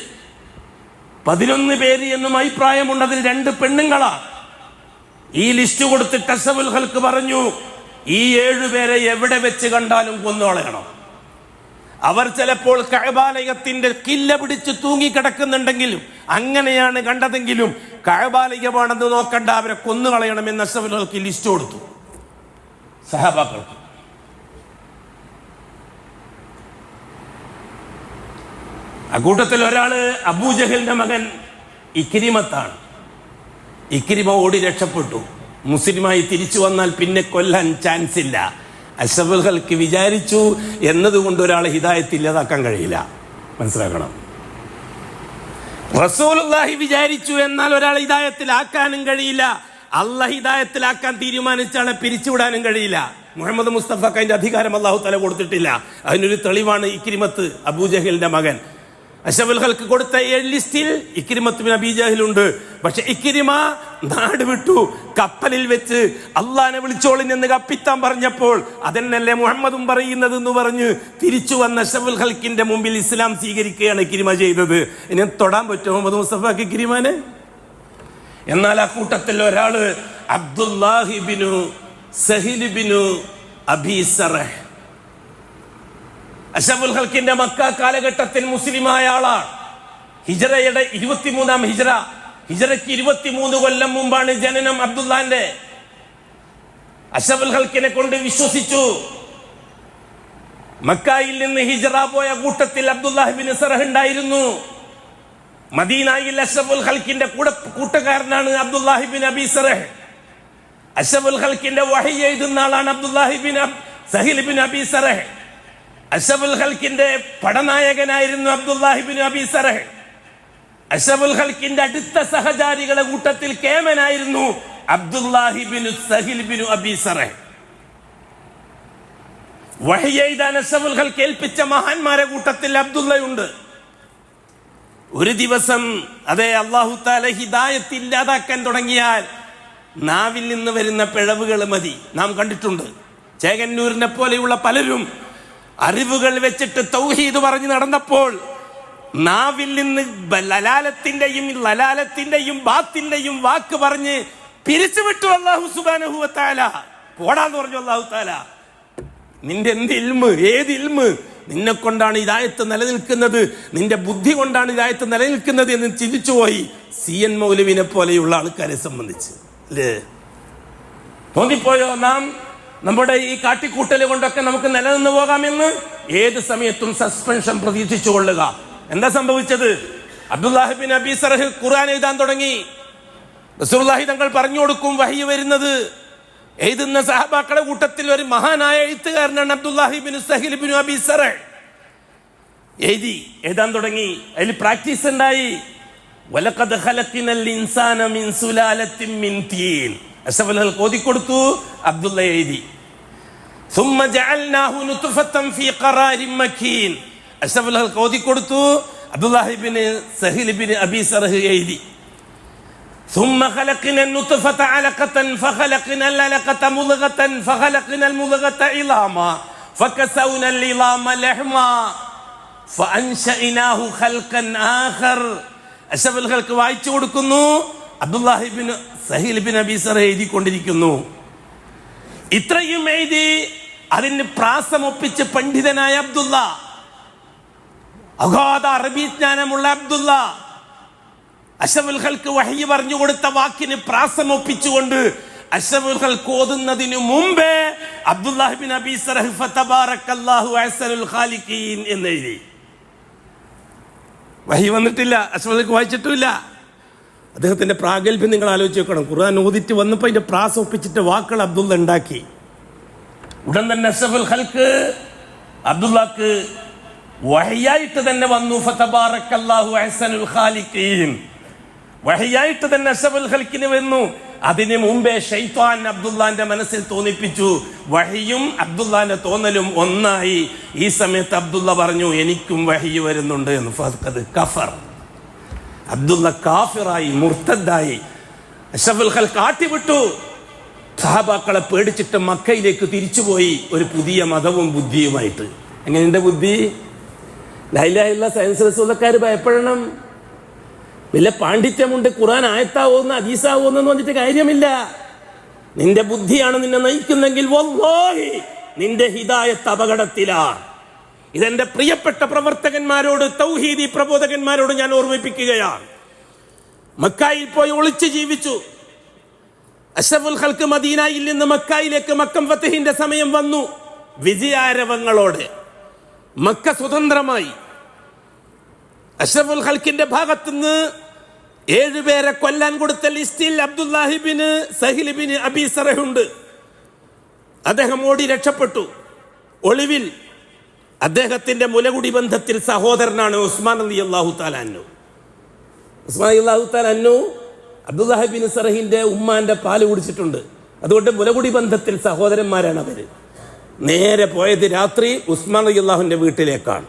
11 പേര് എന്നും അഭിപ്രായമുണ്ട്. അതിൽ 2 പെണ്ണുങ്ങളാ. ഈ ലിസ്റ്റ് കൊടുത്തിട്ട് അഷ്റഫുൽ ഖൽക്ക് പറഞ്ഞു, ഈ 7 പേരെ എവിടെ വെച്ച് കണ്ടാലും കൊന്നുകളയണം. അവർ ചിലപ്പോൾ കഅബാലയത്തിന്റെ കില്ല പിടിച്ച് തൂങ്ങിക്കിടക്കുന്നുണ്ടെങ്കിലും, അങ്ങനെയാണ് കണ്ടതെങ്കിലും കഅബാലയമാണെന്ന് നോക്കണ്ട, അവരെ കൊന്നുകളയണമെന്ന് അഷ്റഫുൽ ഖൽക്ക് ലിസ്റ്റ് കൊടുത്തു സഹാബാക്കൾക്ക്. അക്കൂട്ടത്തിൽ ഒരാള് അബൂജഹലിന്റെ മകൻ ഇക്രിമത്താണ്. ഇക്രിമ ഓടി രക്ഷപ്പെട്ടു. മുസ്ലിമായി തിരിച്ചു വന്നാൽ പിന്നെ കൊല്ലാൻ ചാൻസ് ഇല്ല. അഷ്റഫുൽ ഖൽക്ക് വിചാരിച്ചു എന്നതുകൊണ്ട് ഒരാളെ ഹിദായത്ത് ഇല്ലാതാക്കാൻ കഴിയില്ല. മനസ്സിലാക്കണം. റസൂലുള്ളാഹി വിചാരിച്ചു എന്നാൽ ഒരാളെ ഹിദായത്തിലാക്കാനും കഴിയില്ല. അല്ലാഹ് ഹിദായത്തിലാക്കാൻ തീരുമാനിച്ചാണ് പിരിച്ചുവിടാനും കഴിയില്ല. മുഹമ്മദ് മുസ്തഫക്ക് അതിന്റെ അധികാരം അല്ലാഹു തആല കൊടുത്തിട്ടില്ല. അതിനൊരു തെളിവാണ് ഇക്രിമത്ത്, അബൂജഹലിന്റെ മകൻ. അഷ്റഫുൽ ഖൽക്ക് കൊടുത്ത 7 ലിസ്റ്റിൽ ഇക്രിമത്ത് ബിൻ അബീ ജഹലുണ്ട്. പക്ഷെ ഇക്രിമ നാട് വിട്ടു. കപ്പലിൽ വെച്ച് അള്ളാനെ വിളിച്ചോളിനെന്ന് കപ്പിത്താൻ പറഞ്ഞപ്പോൾ അതെന്നല്ലേ മുഹമ്മദും പറയുന്നത് എന്ന് പറഞ്ഞ് തിരിച്ചു വന്ന അഷ്റഫുൽ ഖൽക്കിന്റെ മുമ്പിൽ ഇസ്ലാം സ്വീകരിക്കുകയാണ് ഇക്രിമ ചെയ്തത്. ഇനി തൊടാൻ പറ്റുമോ മുഹമ്മദ് മുസ്തഫക്ക് ഇക്രിമാനെ? എന്നാൽ ആ കൂട്ടത്തിൽ ഒരാള് അബ്ദുല്ലാഹിബിനു സഹിലിബിനു അബീ സറഹ്, അഷ്റഫുൽ ഖൽക്കിന്റെ മക്ക കാലഘട്ടത്തിൽ മുസ്ലിമായ ആളാണ്. ഹിജറയുടെ 23-ാം ഹിജറയ്ക്ക് 23 കൊല്ലം മുമ്പാണ് ജനനം അബ്ദുല്ലാന്റെ. അഷ്റഫുൽ ഖൽക്കിനെ കൊണ്ട് വിശ്വസിച്ചു. മക്കയിൽ നിന്ന് ഹിജറ പോയ കൂട്ടത്തിൽ അബ്ദുല്ലാഹിബിൻ സറഹ് ഉണ്ടായിരുന്നു. മദീനയിൽ അഷ്റഫുൽ ഖൽക്കിന്റെ കൂട്ടുകാരനാണ് അബ്ദുല്ലാഹിബിൻ അബീ സറഹ്. അഷ്റഫുൽ ഖൽക്കിന്റെ വഹി എഴുതുന്ന ആളാണ് അബ്ദുല്ലാഹിബിൻ സഹിലിബിൻ അബീ സറഹ്. അഷ്റഫുൽ ഖൽക്കിന്റെ പടനായകനായിരുന്നു അബ്ദുല്ലാഹിബിൻ അബീ സറഹ്. അഷ്റഫുൽ ഖൽക്കിന്റെ അടുത്ത സഹചാരികളുടെ കൂട്ടത്തിൽ കേമനായിരുന്നു അബ്ദുല്ലാഹിബിൻ സഹിലിബിൻ അബീ സറഹ്. വഹി എഴുതാൻ അഷ്റഫുൽ ഖൽക്ക് ഏൽപ്പിച്ച മഹാന്മാരെ കൂട്ടത്തിൽ അബ്ദുള്ളയുണ്ട്. ഒരു ദിവസം അതേ അല്ലാഹു തആല ഹിദായത്ത് ഇല്ലാതാക്കാൻ തുടങ്ങിയാൽ നാവിൽ നിന്ന് വരുന്ന പിഴവുകൾ മതി. നാം കണ്ടിട്ടുണ്ട്, ചേകന്നൂരിനെ പോലെയുള്ള പലരും അറിവുകൾ വെച്ചിട്ട് തൗഹീദ് പറഞ്ഞു നടന്നപ്പോൾ നാവിൽ നിന്ന് ലലാലത്തിന്റെയും ബാത്തിന്റെയും വാക്ക് പറഞ്ഞ് പിരിച്ചുവിട്ടു അല്ലാഹു സുബ്ഹാനഹു വ തആല. പോടാന്ന് പറഞ്ഞു അല്ലാഹു തആല. നിന്റെ എന്ത് ഇൽമ്, ഏത് ഇൽമ്? നിന്നെ കൊണ്ടാണ് ഹിദായത്ത് നിലനിൽക്കുന്നത്, നിന്റെ ബുദ്ധി കൊണ്ടാണ് ഹിദായത്ത് നിലനിൽക്കുന്നത് എന്ന് ചിന്തിച്ചുപോയി CN മൗലവിനെ പോലെയുള്ള ആൾക്കാരെ സംബന്ധിച്ച്. അല്ലേ, തോന്നിപ്പോയോ നാം നമ്മുടെ ഈ കാട്ടിക്കൂട്ടല് കൊണ്ടൊക്കെ നമുക്ക് നിലനിന്ന് പോകാമെന്ന്? ഏത് സമയത്തും സസ്പെൻഷൻ പ്രതീക്ഷിച്ചു കൊള്ളുക. എന്താ സംഭവിച്ചത്? അബ്ദുല്ലാഹിബിൻ അബീ സറഹ് ഖുർആൻ എഴുതാൻ തുടങ്ങി. റസൂലുള്ളാഹി തങ്ങൾ പറഞ്ഞു കൊടുക്കും വഹി വരുന്നത്. എഴുതുന്ന സഹാബാക്കളുടെ കൂട്ടത്തിൽ ഒരു മഹാനായ എഴുത്തുകാരനാണ് അബ്ദുല്ലാഹിബിൻ സഹിലിബിൻ അബീ സറഹ്. എഴുതാൻ തുടങ്ങി. അതിൽ പ്രാക്ടീസ് ഉണ്ടായി. വലഖദ് ഖലഖനൽ ഇൻസാന മിൻ സുലാലത്തിൻ മിൻ തീൻ. അഷ്റഫുൽ ഖൽക്ക് ഓതിക്കൊടുത്തു, അബ്ദുള്ള എഴുതി. ثم جعلناه نطفة في قرار مكين. അഷ്റഫുൽ ഖൽക്ക് ഓതിക്കൊടുത്തു, അബ്ദുല്ലാഹിബിൻ സഹിലിബിൻ അബീ സറഹ് എഴുതി. ثم خلقنا النطفة علقة فخلقنا العلقة مضغة فخلقنا المضغة عظاما فكسونا العظام لحما فأنشأناه خلقا آخر. അഷ്റഫുൽ ഖൽക്ക് വായിച്ചു കൊടുക്കുന്നു, അബ്ദുല്ലാഹിബിൻ സഹിലിബിൻ അബീ സറഹ് എഴുതിക്കൊണ്ടിരിക്കുന്നു. ഇത്രയും എഴുതി അതിന് പ്രാസമൊപ്പിച്ച് പണ്ഡിതനായ അബ്ദുള്ള, അഗാധ അറബി ജ്ഞാനമുള്ള അബ്ദുള്ള, അഷ്റഫുൽ ഖൽക്ക് വഹി പറഞ്ഞു കൊടുത്ത വാക്കിന് പ്രാസമൊപ്പിച്ചുകൊണ്ട് അഷ്റഫുൽ ഖൽക്ക് ഓതുന്നതിനു മുമ്പേ അബ്ദുല്ലാഹിബിൻ അബീ സറഹ് ഫതബാറക്കല്ലാഹു അഹ്സനുൽ ഖാലിഖീൻ എന്നെഴുതി. വഹി വന്നിട്ടില്ല, അഷ്റഫുൽ ഖൽക്ക് വായിച്ചിട്ടില്ല. അദ്ദേഹത്തിന്റെ പ്രാഗൽഭ്യം നിങ്ങൾ ആലോചിച്ച് നോക്കണം. ഖുർആൻ ഓതിട്ട് വന്നപ്പോൾ അതിന്റെ പ്രാസം ഒപ്പിച്ചിട്ട് വാക്കുകൾ അബ്ദുള്ള ഉണ്ടാക്കി. ഉടൻ തന്നെ അഷ്റഫുൽ ഖൽക്ക് അബ്ദുള്ളക്ക് വഹിയായിട്ട് തന്നെ വന്നു. ഫതബാറക്കല്ലാഹു അഹ്സനുൽ ഖാലിഖീൻ വഹിയായിട്ട് തന്നെ അഷ്റഫുൽ ഖൽക്കിന് വന്നു. അതിന് മുമ്പേ ശൈത്വാൻ അബ്ദുള്ളാന്റെ മനസ്സിൽ തോന്നിപ്പിച്ചു. വഹിയും അബ്ദുള്ളാന്റെ തോന്നലും ഒന്നായി. ഈ സമയത്ത് അബ്ദുള്ള പറഞ്ഞു, എനിക്കും വഹി വരുന്നുണ്ട് എന്ന്. ഫഖദ് കഫർ. അബ്ദുള്ള കാഫിറായി, മുർത്തദ്ദായി. അഷ്റഫുൽ ഖൽക്ക് ആട്ടിവിട്ടു. സഹാബാക്കളെ പേടിച്ചിട്ട് മക്കയിലേക്ക് തിരിച്ചുപോയി, ഒരു പുതിയ മതവും ബുദ്ധിയുമായിട്ട്. എങ്ങനെയുണ്ട് ബുദ്ധി? ലാ ഇലാഹ ഇല്ലല്ലാഹ് സയൻസ് റസൂലക്കാർ ഭയപ്പെടണം. വല്ല പാണ്ഡിത്യമുണ്ട്, ഖുർആൻ ആയത്താവുന്ന ഹദീസാവുന്ന പറഞ്ഞിട്ട് കാര്യമില്ല. നിന്റെ ബുദ്ധിയാണ് നിന്നെ നയിക്കുന്നെങ്കിൽ വല്ലാഹി നിന്റെ ഹിദായത്ത് അപകടത്തിലാണ്. ഇതെന്റെ പ്രിയപ്പെട്ട പ്രവർത്തകന്മാരോട്, തൗഹീദി പ്രബോധകന്മാരോട് ഞാൻ ഓർമ്മിപ്പിക്കുകയാണ്. മക്കയിൽ പോയി ഒളിച്ചു ജീവിച്ചു. അഷ്റഫുൽ ഖൽക്ക് മദീനയിൽ നിന്ന് മക്കയിലേക്ക് മക്കം ഫതഹിന്റെ സമയം വന്നു. വിജയാരവങ്ങളോടെ മക്ക സ്വതന്ത്രമായി. അഷ്റഫുൽ ഖൽക്കിന്റെ ഭാഗത്തുനിന്ന് 7 പേരെ കൊല്ലാൻ കൊടുത്ത ലിസ്റ്റിൽ അബ്ദുല്ലാഹിബിൻ സഹിലിബിൻ അബീ സറഹ് ഉണ്ട്. അദ്ദേഹം ഓടി രക്ഷപ്പെട്ടു. ഒളിവിൽ അദ്ദേഹത്തിന്റെ മുലകുടി ബന്ധത്തിൽ സഹോദരനാണ് ഉസ്മാൻ റളിയല്ലാഹു തആല അൻഹു. ഉസ്മാൻ റളിയല്ലാഹു തആല അൻഹു അബ്ദുല്ലാഹിബിൻ സറഹിന്റെ ഉമ്മാന്റെ പാല് കുടിച്ചിട്ടുണ്ട്. അതുകൊണ്ട് മുലകുടി ബന്ധത്തിൽ സഹോദരന്മാരാണ് അവര്. നേരെ പോയത് രാത്രി ഉസ്മാൻ റളിയല്ലാഹുവിന്റെ വീട്ടിലേക്കാണ്.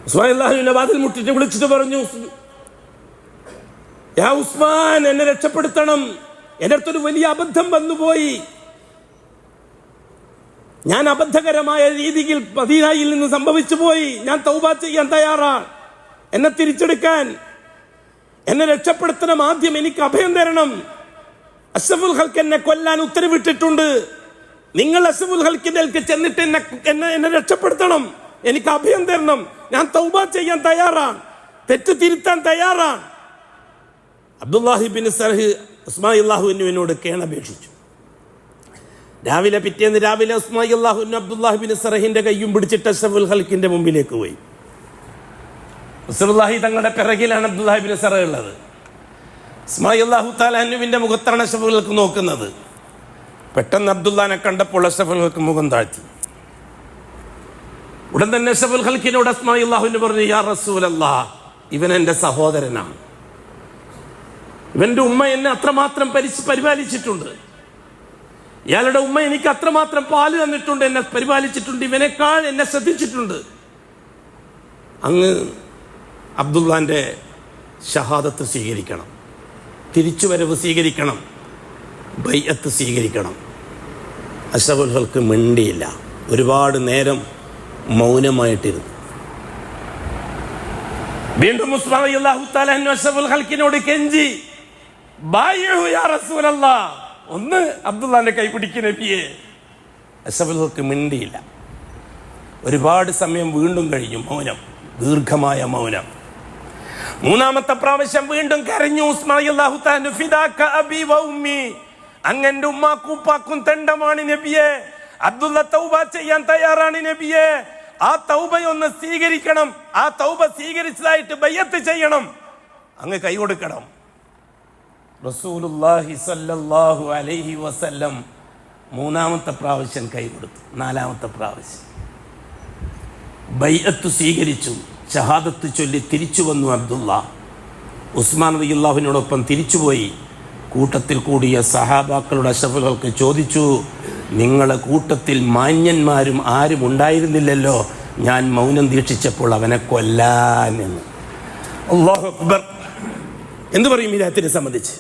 ഉസ്മാൻ റളിയല്ലാഹുവിന്റെ വാതിൽ മുട്ടിട്ട് വിളിച്ചിട്ട് പറഞ്ഞു, യാ ഉസ്മാൻ, എന്നെ രക്ഷപ്പെടുത്തണം, എൻ്റെ അടുത്തൊരു വലിയ അബദ്ധം വന്നുപോയി. ഞാൻ അബദ്ധകരമായ രീതിയിൽ മദീനയിൽ നിന്ന് സംഭവിച്ചു പോയി. ഞാൻ തൗബ ചെയ്യാൻ തയ്യാറാണ്, എന്നെ തിരിച്ചെടുക്കാൻ. എന്നെ രക്ഷപ്പെടുത്തണം, ആദ്യം എനിക്ക് അഭയം തരണം. അഷ്റഫുൽ ഖൽക്ക് എന്നെ കൊല്ലാൻ ഉത്തരവിട്ടിട്ടുണ്ട്. നിങ്ങൾ അഷ്റഫുൽ ഖൽക്കിന്റെ ചെന്നിട്ട് എന്നെ രക്ഷപ്പെടുത്തണം, എനിക്ക് അഭയം തരണം. ഞാൻ തൗബ ചെയ്യാൻ തയ്യാറാണ്, തെറ്റ് തിരുത്താൻ തയ്യാറാണ്. അബ്ദുല്ലാഹി ബിൻ സറഹ് ഉസ്മാനുവിനോട് കേണപേക്ഷിച്ചു. പിറ്റേന്ന് രാവിലെ ഉസ്മാനുവിന് അബ്ദുല്ലാഹി ബിൻ സറഹിന്റെ കയ്യും പിടിച്ചിട്ട് അഷ്റഫുൽ ഖൽക്കിന്റെ മുമ്പിലേക്ക് പോയി. റസൂലുള്ളാഹി തങ്ങളുടെ പിറകിലാണ് അബ്ദുല്ലാഹി ബിൻ സറഹ് ഉള്ളത്. ഉസ്മാനുല്ലാഹു തആലാന്റെ മുഖത്താണ് അഷ്റഫുൽ ഖൽക്ക് നോക്കുന്നത്. പെട്ടെന്ന് അബ്ദുല്ലാനെ കണ്ടപ്പോൾ അഷ്റഫുൽ ഖൽക്ക് മുഖം താഴ്ത്തി. ഉടൻ തന്നെ അഷ്റഫുൽ ഖൽക്കിനോട് ഉസ്മാനുല്ലാഹു പറഞ്ഞു, യാ റസൂലല്ലാഹ്, ഇവൻ എൻ്റെ സഹോദരനാണ്. ഇവന്റെ ഉമ്മ എന്നെ അത്രമാത്രം പരിപാലിച്ചിട്ടുണ്ട്. ഇയാളുടെ ഉമ്മ എനിക്ക് അത്രമാത്രം പാല് തന്നിട്ടുണ്ട്, എന്നെ പരിപാലിച്ചിട്ടുണ്ട്, ഇവനേക്കാൾ എന്നെ ശ്രദ്ധിച്ചിട്ടുണ്ട്. അങ്ങ് അബ്ദുല്ലാന്റെ ഷഹാദത്ത് സ്വീകരിക്കണം, തിരിച്ചുവരവ് സ്വീകരിക്കണം, ബൈഅത്ത് സ്വീകരിക്കണം. അഷ്റഫുൽ ഖൽക്ക് മിണ്ടിയില്ല. ഒരുപാട് നേരം മൗനമായിട്ടിരുന്നു. വീണ്ടും ഉസ്മാൻ റളിയല്ലാഹു തആല അൻഹു അഷ്റഫുൽ ഖൽക്കിനോട് കെഞ്ചി, ബായിഉ യാ റസൂലല്ലാഹ്, ഒന്ന് അബ്ദുല്ലാന്റെ കൈ പിടിക്ക് നബിയെ. അഷ്റഫുൽ ഖൽക്ക് മിണ്ടിയില്ല. ഒരുപാട് സമയം വീണ്ടും കഴിഞ്ഞു. മൗനം, ദീർഘമായ മൗനം. മൂന്നാമത്തെ പ്രാവശ്യം വീണ്ടും കരഞ്ഞു ഉസ്മാൻ റളിയല്ലാഹു തആല, ഫിദാക അബി വ ഉമ്മി, അങ്ങന്റെ ഉമ്മാക്കും ഉപ്പാക്കും തെണ്ടമാണ് നബിയെ. അബ്ദുള്ള തൗബ ചെയ്യാൻ തയ്യാറാണ് നബിയെ. ആ തൗബയൊന്ന് സ്വീകരിക്കണം, ആ തൗബ സ്വീകരിച്ചതായിട്ട് ബയ്യത്ത് ചെയ്യണം, അങ്ങ് കൈ കൊടുക്കണം. റസൂലുള്ളാഹി സ്വല്ലല്ലാഹു അലൈഹി വസല്ലം മൂന്നാമത്തെ പ്രാവശ്യം കൈ കൊടുത്തു. നാലാമത്തെ പ്രാവശ്യം ബൈഅത്ത് സ്വീകരിച്ചു, ഷഹാദത്ത് ചൊല്ലി തിരിച്ചു വന്നു അബ്ദുള്ള. ഉസ്മാൻ റളിയല്ലാഹുവിനോടൊപ്പം തിരിച്ചുപോയി. കൂട്ടത്തിൽ കൂടിയ സഹാബാക്കളുടെ അഷ്റഫുൽ ഖൽക്ക് ചോദിച്ചു, നിങ്ങളെ കൂട്ടത്തിൽ മാന്യന്മാരും ആരും ഉണ്ടായിരുന്നില്ലല്ലോ ഞാൻ മൗനം ദീക്ഷിച്ചപ്പോൾ അവനെ കൊല്ലാൻ എന്ന്. അല്ലാഹു അക്ബർ. എന്തു പറയും ഈ രാത്രിയെ സംബന്ധിച്ച്?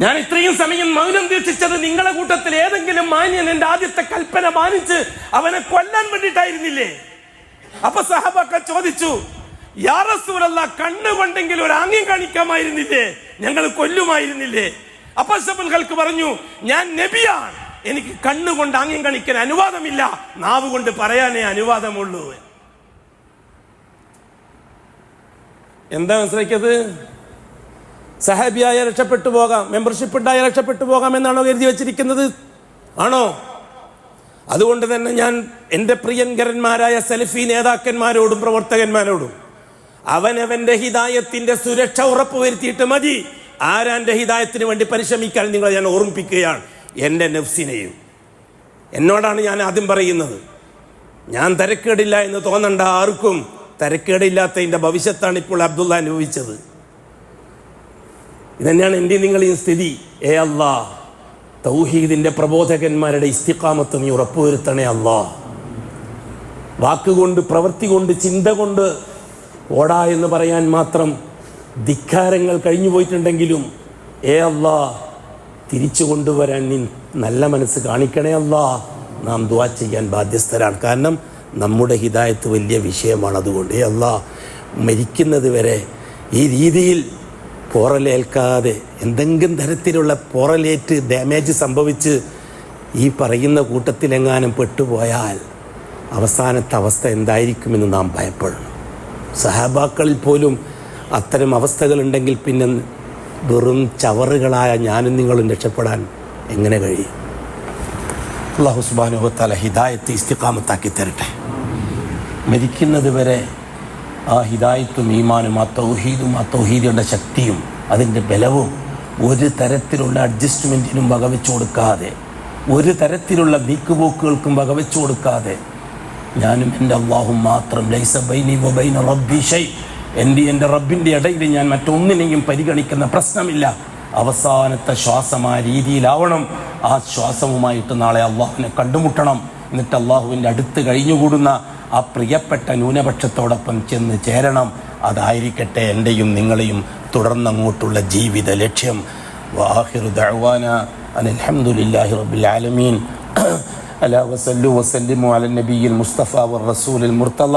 ഞാൻ ഇത്രയും സമയം മൗനം ദീക്ഷിച്ചത് നിങ്ങളെ കൂട്ടത്തിൽ ഏതെങ്കിലും മാന്യൻ എന്റെ ആദ്യത്തെ കൽപ്പന മാനിച്ച് അവനെ കൊല്ലാൻ വേണ്ടിയിട്ടായിരുന്നില്ലേ? അപ്പൊ സഹാബാക്കൾ ചോദിച്ചു, യാ റസൂലല്ലാഹ്, കണ്ണുകൊണ്ടെങ്കിൽ ഒരു ആംഗ്യം കാണിക്കാമായിരുന്നില്ലേ? ഞങ്ങൾ കൊല്ലുമായിരുന്നില്ലേ? അപ്പൊ അഷ്റഫുൽ ഖൽക്ക് പറഞ്ഞു, ഞാൻ നബിയാണ്, എനിക്ക് കണ്ണുകൊണ്ട് ആംഗ്യം കാണിക്കാൻ അനുവാദമില്ല, നാവ് കൊണ്ട് പറയാനേ അനുവാദമുള്ളൂ. എന്താ മനസ്സിലാക്കിയത്? സഹാബിയായ രക്ഷപ്പെട്ടു പോകാം, മെമ്പർഷിപ്പ് ഉണ്ടായ രക്ഷപ്പെട്ടു പോകാം എന്നാണോ കരുതി വെച്ചിരിക്കുന്നത്? ആണോ? അതുകൊണ്ട് തന്നെ ഞാൻ എൻ്റെ പ്രിയങ്കരന്മാരായ സലഫി നേതാക്കന്മാരോടും പ്രവർത്തകന്മാരോടും അവനവന്റെ ഹിദായത്തിന്റെ സുരക്ഷ ഉറപ്പുവരുത്തിയിട്ട് മതി ആരാന്റെ ഹിദായത്തിന് വേണ്ടി പരിശ്രമിക്കാൻ നിങ്ങളെ ഞാൻ ഓർമ്മിപ്പിക്കുകയാണ്. എൻ്റെ നഫ്സിനെയും എന്നോടാണ് ഞാൻ ആദ്യം പറയുന്നത്. ഞാൻ തരക്കേടില്ല എന്ന് തോന്നണ്ട ആർക്കും. തരക്കേടില്ലാത്തതിൻ്റെ ഭവിഷ്യത്താണ് ഇപ്പോൾ അബ്ദുള്ള അനുഭവിച്ചത്. ഇതന്നെയാണ് എൻ്റെ നിങ്ങളെയും സ്ഥിതി. അല്ലാ, തൗഹീദിന്റെ പ്രബോധകന്മാരുടെ ഇസ്തിഖാമത്ത് നീ ഉറപ്പുവരുത്തണേ അല്ലാ. വാക്കുകൊണ്ട്, പ്രവൃത്തി കൊണ്ട്, ചിന്ത കൊണ്ട് ഓടാ എന്ന് പറയാൻ മാത്രം ധിക്കാരങ്ങൾ കഴിഞ്ഞു പോയിട്ടുണ്ടെങ്കിലും അല്ലാ, തിരിച്ചു കൊണ്ടുവരാൻ നീ നല്ല മനസ്സ് കാണിക്കണേ അല്ലാ. നാം ദുആ ചെയ്യാൻ ബാധ്യസ്ഥരാണ്. കാരണം നമ്മുടെ ഹിദായത്ത് വലിയ വിഷയമാണ്. അതുകൊണ്ട് അല്ലാ, മരിക്കുന്നത് വരെ ഈ രീതിയിൽ പോറലേൽക്കാതെ, എന്തെങ്കിലും തരത്തിലുള്ള പോറലേറ്റ് ഡാമേജ് സംഭവിച്ച് ഈ പറയുന്ന കൂട്ടത്തിലെങ്ങാനും പെട്ടുപോയാൽ അവസാനത്തെ അവസ്ഥ എന്തായിരിക്കുമെന്ന് നാം ഭയപ്പെടണം. സഹാബാക്കളിൽ പോലും അത്തരം അവസ്ഥകളുണ്ടെങ്കിൽ പിന്നെ വെറും ചവറുകളായ ഞാനും നിങ്ങളും രക്ഷപ്പെടാൻ എങ്ങനെ കഴിയും? അല്ലാഹു സുബ്ഹാനഹു വ തആല ഹിദായത്ത് ഇസ്തിഖാമത്താക്കി തരട്ടെ. മരിക്കുന്നത് വരെ ആ ഹിദായത്തും ഈമാനും ആ തൗഹീദും ആ തൗഹീദിയുടെ ശക്തിയും അതിൻ്റെ ബലവും ഒരു തരത്തിലുള്ള അഡ്ജസ്റ്റ്മെൻറ്റിനും വകവെച്ചു കൊടുക്കാതെ, ഒരു തരത്തിലുള്ള നീക്കുപോക്കുകൾക്കും വകവെച്ചു കൊടുക്കാതെ ഞാനും എൻ്റെ അല്ലാഹും മാത്രം, ലൈസ ബൈനി വ ബൈന റബ്ബി ഷൈ, എൻ്റെ റബ്ബിൻ്റെ ഇടയിൽ ഞാൻ മറ്റൊന്നിനെയും പരിഗണിക്കുന്ന പ്രശ്നമില്ല. അവസാനത്തെ ശ്വാസം ആ രീതിയിലാവണം. ആ ശ്വാസവുമായിട്ട് നാളെ അള്ളാഹുവിനെ കണ്ടുമുട്ടണം. എന്നിട്ട് അള്ളാഹുവിൻ്റെ അടുത്ത് കഴിഞ്ഞുകൂടുന്ന ആ പ്രിയപ്പെട്ട ന്യൂനപക്ഷത്തോടൊപ്പം ചെന്ന് ചേരണം. അതായിരിക്കട്ടെ എൻ്റെയും നിങ്ങളെയും തുടർന്നങ്ങോട്ടുള്ള ജീവിത ലക്ഷ്യം. വആഖിറു ദഅ്വാന അനിൽ ഹംദുലില്ലാഹി റബ്ബിൽ ആലമീൻ. അലാ വസല്ലു വസല്ലിമു അലൻ നബിയിൽ മുസ്തഫ വർ റസൂലിൽ മുർത്തള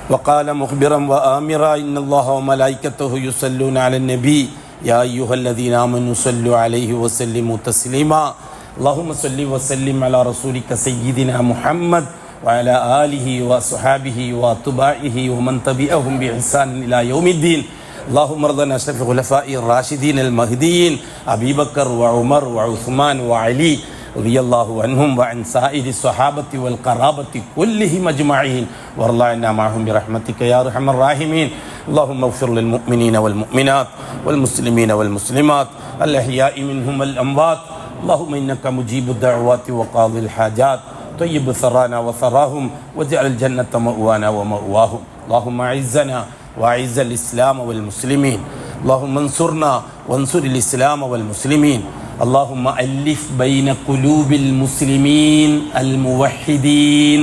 وقال مخبرا وآمرا إن الله وملائكته يصلون على النبي يا أيها الذين آمنوا صلوا عليه وسلموا تسليما اللهم صل وسلم على رسولك سيدنا محمد وعلى آله وصحابه وأتباعه ومن تبعهم بإحسان إلى يوم الدين اللهم ارض عن أشرف الخلفاء الراشدين المهديين أبي بكر وعمر وعثمان وعلي رضي الله عنهم وعن سائر الصحابة والقرابة كلهم أجمعين وارض عنا معهم برحمتك يا أرحم الراحمين اللهم اغفر للمؤمنين والمؤمنات والمسلمين والمسلمات الأحياء منهم والأموات اللهم إنك مجيب الدعوات وقاضي الحاجات طيب ثرانا وثراهم واجعل الجنة مأوانا ومأواهم اللهم أعزنا وأعز الإسلام والمسلمين اللهم انصرنا وانصر الإسلام والمسلمين اللهم ألف بين قلوب المسلمين الموحدين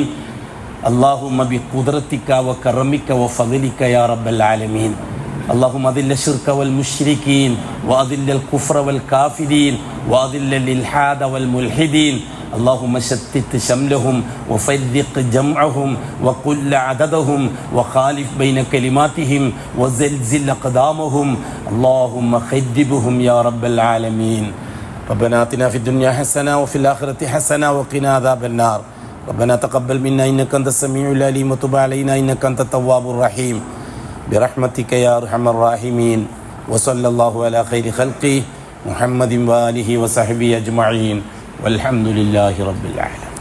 اللهم بقدرتك وكرمك وفضلك يا رب العالمين اللهم أذل الشرك والمشركين وأذل الكفر والكافرين وأذل الإلحاد والملحدين اللهم شتت شملهم وفرق جمعهم وقل عددهم وخالف بين كلماتهم وزلزل أقدامهم اللهم خذبهم يا رب العالمين ربنا آتنا في الدنيا حسنة وفي الآخرة حسنة وقنا عذاب النار ربنا تقبل منا إنك أنت السميع العليم وتب علينا إنك أنت التواب الرحيم برحمتك يا أرحم الراحمين وصلى الله على خير خلقه محمد وآله وصحبه أجمعين والحمد لله رب العالمين.